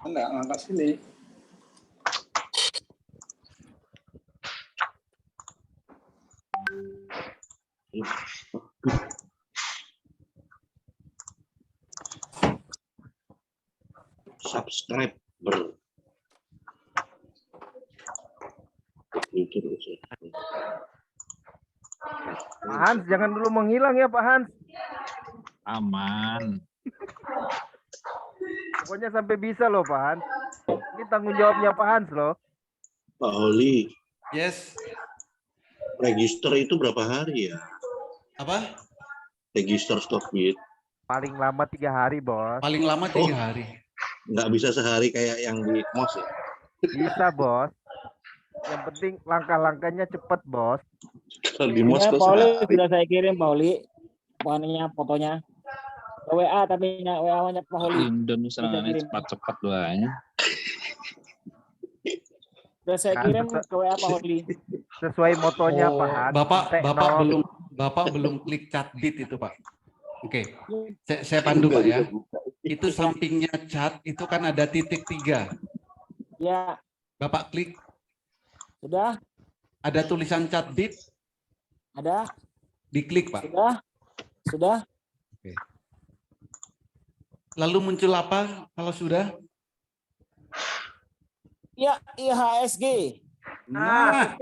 Enggak, angkat sini. Subscriber. Pak Hans, jangan dulu menghilang ya Pak Hans. Aman. Pokoknya sampai bisa loh Pak Hans. Ini tanggung jawabnya Pak Hans loh. Pak Oli. Yes. Register itu berapa hari ya? Apa? Register Stockbit. Paling lama 3 hari, Bos. Paling lama 3 hari. Nggak bisa sehari kayak yang di MOS ya? Bisa, Bos. Yang penting langkah-langkahnya cepat, Bos. Kalau di MOS kok Pauli sehari. sudah saya kirim, Pauli. Fotonya. WA tapi WA-nya Pauli. Indonesia cepat-cepat doanya. Sudah saya kirim ke WA Pauli. Sesuai motonya Pak Hans. Bapak belum klik chat bit itu Pak. Oke, saya pandu Pak ya. Itu sampingnya chat itu kan ada titik 3. Ya. Bapak klik. Sudah. Ada tulisan chat bit. Ada. Diklik Pak. Sudah. Oke. Lalu muncul apa kalau sudah? Ya, IHSG. Nah.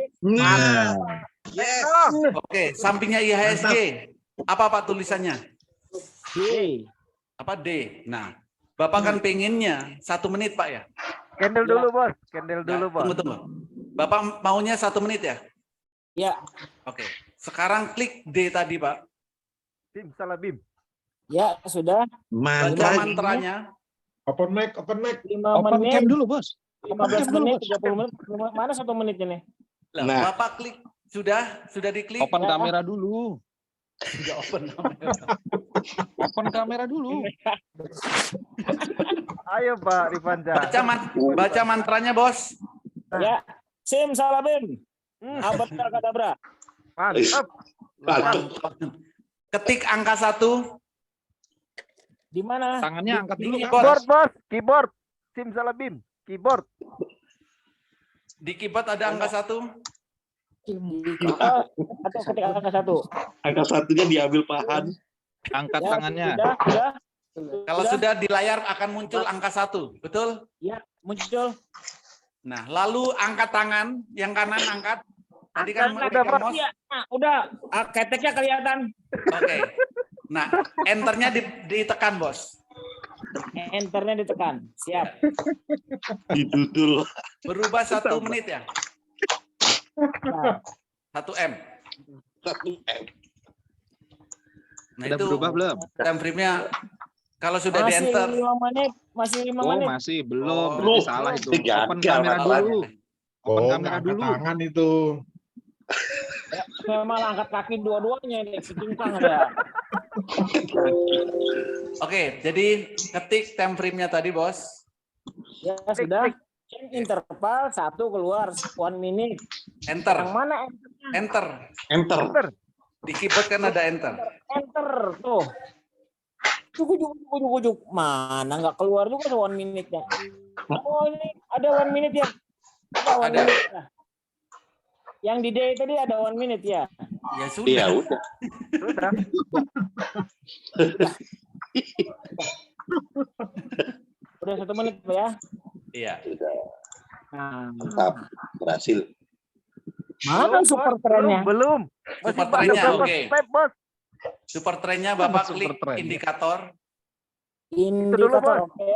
Yes. Oke, sampingnya IHSG. Apa Pak tulisannya? D. Apa D? Nah, Bapak kan pengennya 1 menit Pak ya? Candle dulu Bos. Candle dulu Bos. Tunggu. Bapak maunya 1 menit ya? Ya. Oke. Sekarang klik D tadi Pak. Bim, salah Bim. Ya, sudah. Baca mantranya. Open mic. 5 menit. Cam dulu, Bos. 15 menit, 30 menit. Mana 1 menit ini? Nah. Bapak klik. Sudah diklik. Open kamera dulu. Sudah open kamera. Open kamera dulu. Ayo Pak Rifanza. Baca mantranya, Bos. Ya. Sim salabim. Abrakadabra. Mantap. Ketik angka 1. Di mana? Tangannya angkat dulu. Keyboard, Bos. Keyboard. Sim salabim. Keyboard. Di keyboard ada angka 1. Atau ketik angka 1. Angka satunya diambil pahan. Angkat Ya, tangannya. Sudah. Kalau sudah di layar akan muncul angka 1, betul? Ya, muncul. Nah, lalu angkat tangan, yang kanan angkat. Tadi kan Udah, memegang Bos. mouse. Ya, nah, udah. Keteknya kelihatan. Oke. Nah, enternya ditekan, Bos. Enternya ditekan. Siap. Didudul. Berubah 1 menit ya? 1 M. Nah, Udah itu berubah belum? time frame-nya kalau sudah di Masih enter. 5 menit. Masih 5 Oh, menit. masih belum. Oh, Berarti salah itu. Open kamera dulu. Open kamera angkat dulu. tangan itu. Saya malah angkat kaki dua-duanya ini. Cincang ya. Oke, jadi ketik time frame-nya tadi, Bos. Ya sudah. Interval 1 keluar 1 minute. Enter. Yang mana Enter. Enter. Di keyboard kan ada enter. enter tuh? Cukup. Mana nggak keluar juga 1 minute-nya. Oh ini ada 1 minute ya. Ada 1 minute. Ya. Yang di day tadi ada 1 minute ya. Ya sudah. Iya, udah. Udah 1 menit ya. Iya. Nah. Mantap. Berhasil. Mana super trennya? Belum. Super trennya, oke. Step, Bos. Super trennya Bapak Super klik tren. indikator. Indikator, oke.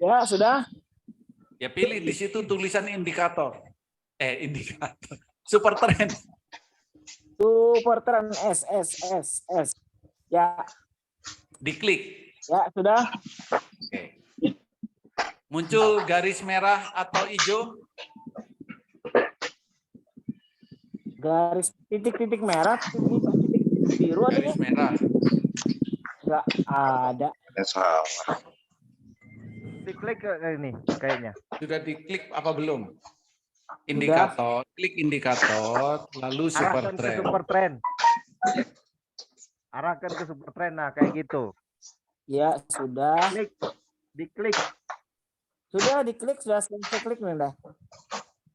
Ya sudah. Ya pilih di situ tulisan indikator. Indikator. Super tren. Super tren S. Ya. Diklik. Ya sudah. Oke. Muncul garis merah atau hijau. Garis titik-titik merah, titik biru ada Garis merah. nggak ada. Salah. Diklik ke ini kayaknya. Sudah diklik apa belum? Indikator, klik indikator, lalu super Arahkan ke trend. super trend. Arahkan ke super trend. Nah, kayak gitu. Ya sudah. Diklik. Sudah diklik, sudah selesai klik nih dah.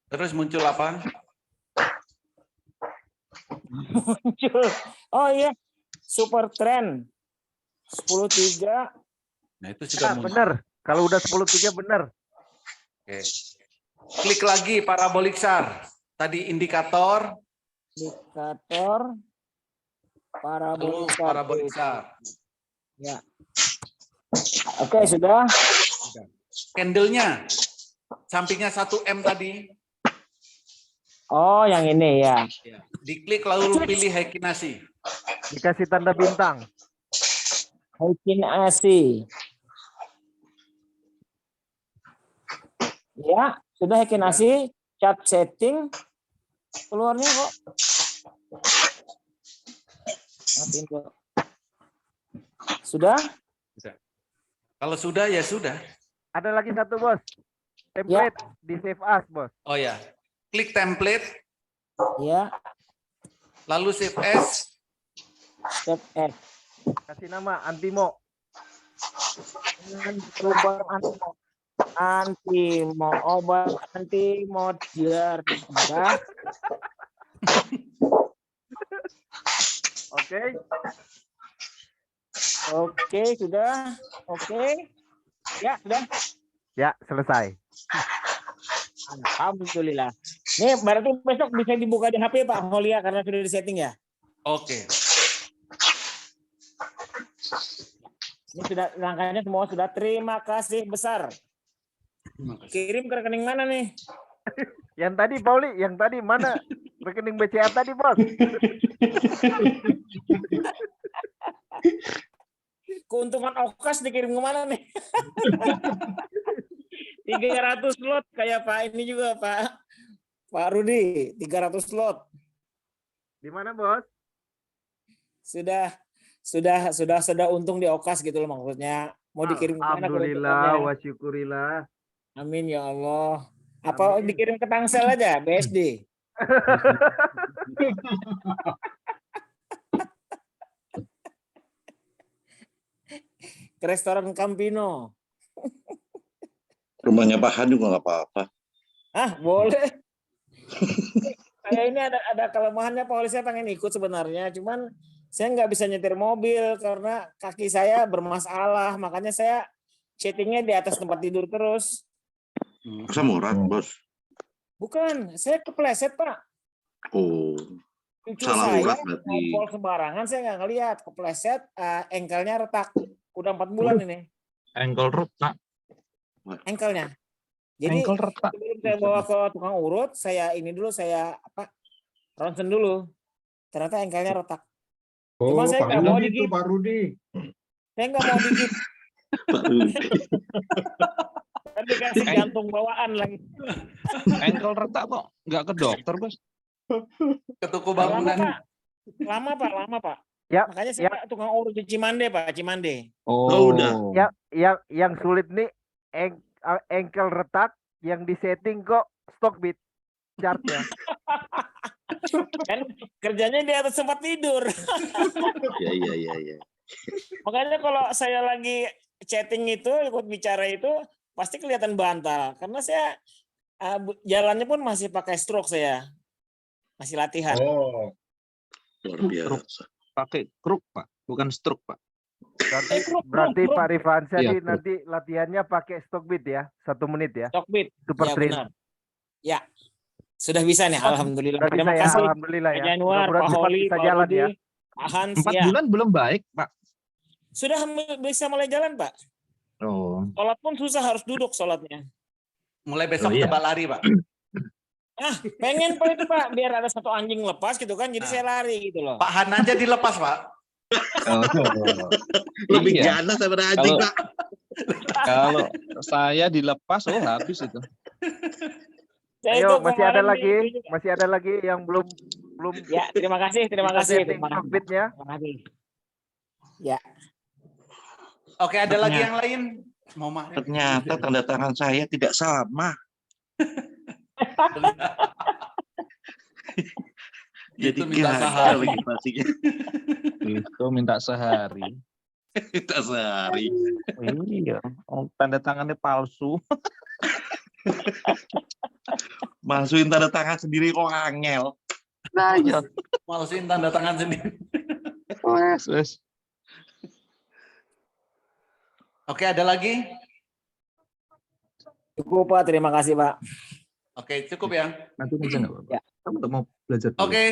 Terus muncul apa? Muncul. Oh iya, super trend 10.3. Nah itu sudah muncul. Bener. Kalau udah 10.3 bener. Oke. Klik lagi parabolik SAR. Tadi indikator. Indikator. Parabolik SAR. Ya. Oke sudah. Candle-nya. Sampingnya 1 M tadi. Oh yang ini ya. Diklik lalu pilih Heikinasi. Dikasih tanda bintang. Heikinasi. Ya, sudah Heikinasi. Chat setting. Keluarnya kok. Matiin kok. Sudah? Kalau sudah ya sudah. Ada lagi satu, Bos. Template di save as, Bos. Oh ya. Klik template. Ya. Lalu save as. Save as. Kasih nama Antimo. Obat Antimo. Antimo. Obat Antimo. Sudah. Oke. Oke, sudah. Oke. Ya, sudah. Ya, selesai. Alhamdulillah. Nih, berarti besok bisa dibuka di HP Pak Holia karena sudah disetting ya? Oke. Ini sudah langkahnya semua sudah. Terima kasih besar. Kirim ke rekening mana nih? Yang tadi, Pauli, yang tadi mana? Rekening BCA tadi, Bos. Keuntungan Okas dikirim kemana nih? 300 slot kayak Pak ini juga Pak Rudi, 300 slot. Di mana, Bos? Sudah untung di Okas gitu loh maksudnya. Mau dikirim kemana? Alhamdulillah wa syukurillah. Amin ya Allah. Apa dikirim ke Tangsel aja, BSD? Ke restoran Campino. Rumahnya Pak Han juga nggak apa-apa. Ah, boleh. Saya ini ada kelemahannya Pak Oli, saya pengen ikut sebenarnya, cuman saya nggak bisa nyetir mobil karena kaki saya bermasalah, makanya saya chattingnya di atas tempat tidur terus. Masa murah, Bos? Bukan, saya kepleset Pak. Oh, Cucu salah saya urat berarti. ngompol sembarangan, saya nggak ngeliat, kepleset, engkelnya retak. Udah 4 bulan ini. Ankle retak. Engkelnya. Jadi Ankle retak. sebelum saya bawa ke tukang urut, saya ini dulu, saya ronsen dulu. Ternyata engkelnya retak. Cuma saya nggak mau digigit. Pak Rudi. Saya nggak mau digigit. Kan dikasih jantung bawaan lagi. Ankle retak kok nggak ke dokter, Bos? Ke toko bangunan. Lama Pak. Ya, makanya saya tukang urut di Cimande, Pak, Cimande. Oh, udah. Yang sulit nih engkel retak yang disetting kok Stockbit chartnya. Kan kerjanya di atas tempat tidur. Iya. Makanya kalau saya lagi chatting itu, ikut bicara itu, pasti kelihatan bantal. Karena saya jalannya pun masih pakai stroke saya. Masih latihan. Oh, luar biasa. Pakai kruk, Pak, bukan stroke, Pak. Berarti Pak Rifansyah Iya, nanti latihannya pakai Stockbit ya, 1 menit ya. Stockbit. Super Ya, train. benar. Ya, sudah bisa nih, alhamdulillah. Sudah Terima bisa ya, kasih. alhamdulillah ya. Pak Januar, Mudah-mudahan Pak cepat Holi, bisa Pak jalan Rudi, ya. Pak Hans. 4 Ya. bulan belum baik, Pak. Sudah bisa mulai jalan, Pak. Oh. Sholat pun susah, harus duduk sholatnya. Mulai besok iya. coba lari, Pak. Pengen Pak itu Pak, biar ada 1 anjing lepas gitu kan, jadi saya lari gitu loh. Pak Han aja dilepas, Pak. Lebih Iya. ganas daripada anjing, Kalau- Pak. Kalau saya dilepas, habis itu. Saya Ayo, itu masih ada kemarin lagi, di- masih ada lagi yang belum Ya, terima kasih. kita setting Stockbit-nya. Terima kasih. Ya. Oke, ada lagi yang lain? Mau marah? Ternyata tanda tangan saya tidak sama. Jadi Itu minta gagal sehari. legislasinya. Itu minta sehari. Minta sehari. Iya, tanda tangannya palsu. Masukin tanda tangan sendiri kok angel. Nah, iya. Malesin tanda tangan sendiri. Wes. Oke, ada lagi? Cukup Pak, terima kasih Pak. Oke, cukup ya. Nanti aja nggak apa-apa. Kamu tak mau belajar dulu. Oke,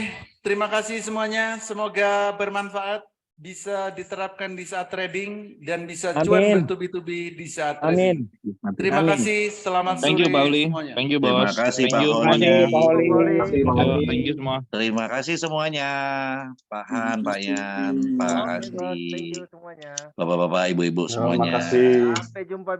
terima kasih semuanya. Semoga bermanfaat, bisa diterapkan di saat trading dan bisa cuan Amin. bertubi-tubi di saat Amin. trading. Terima Amin. kasih. Selamat Thank you, sore Pak Uli. semuanya. Thank you, Terima Bos. kasih, Thank Pak you Oli. semuanya. Pak Thank you semua. Terima kasih semuanya. Pak Han, Pak Yan, Pak Oke, Bos. Asti, Thank you semuanya. Bapak-bapak, Ibu-ibu semuanya. makasih. Sampai jumpa besok.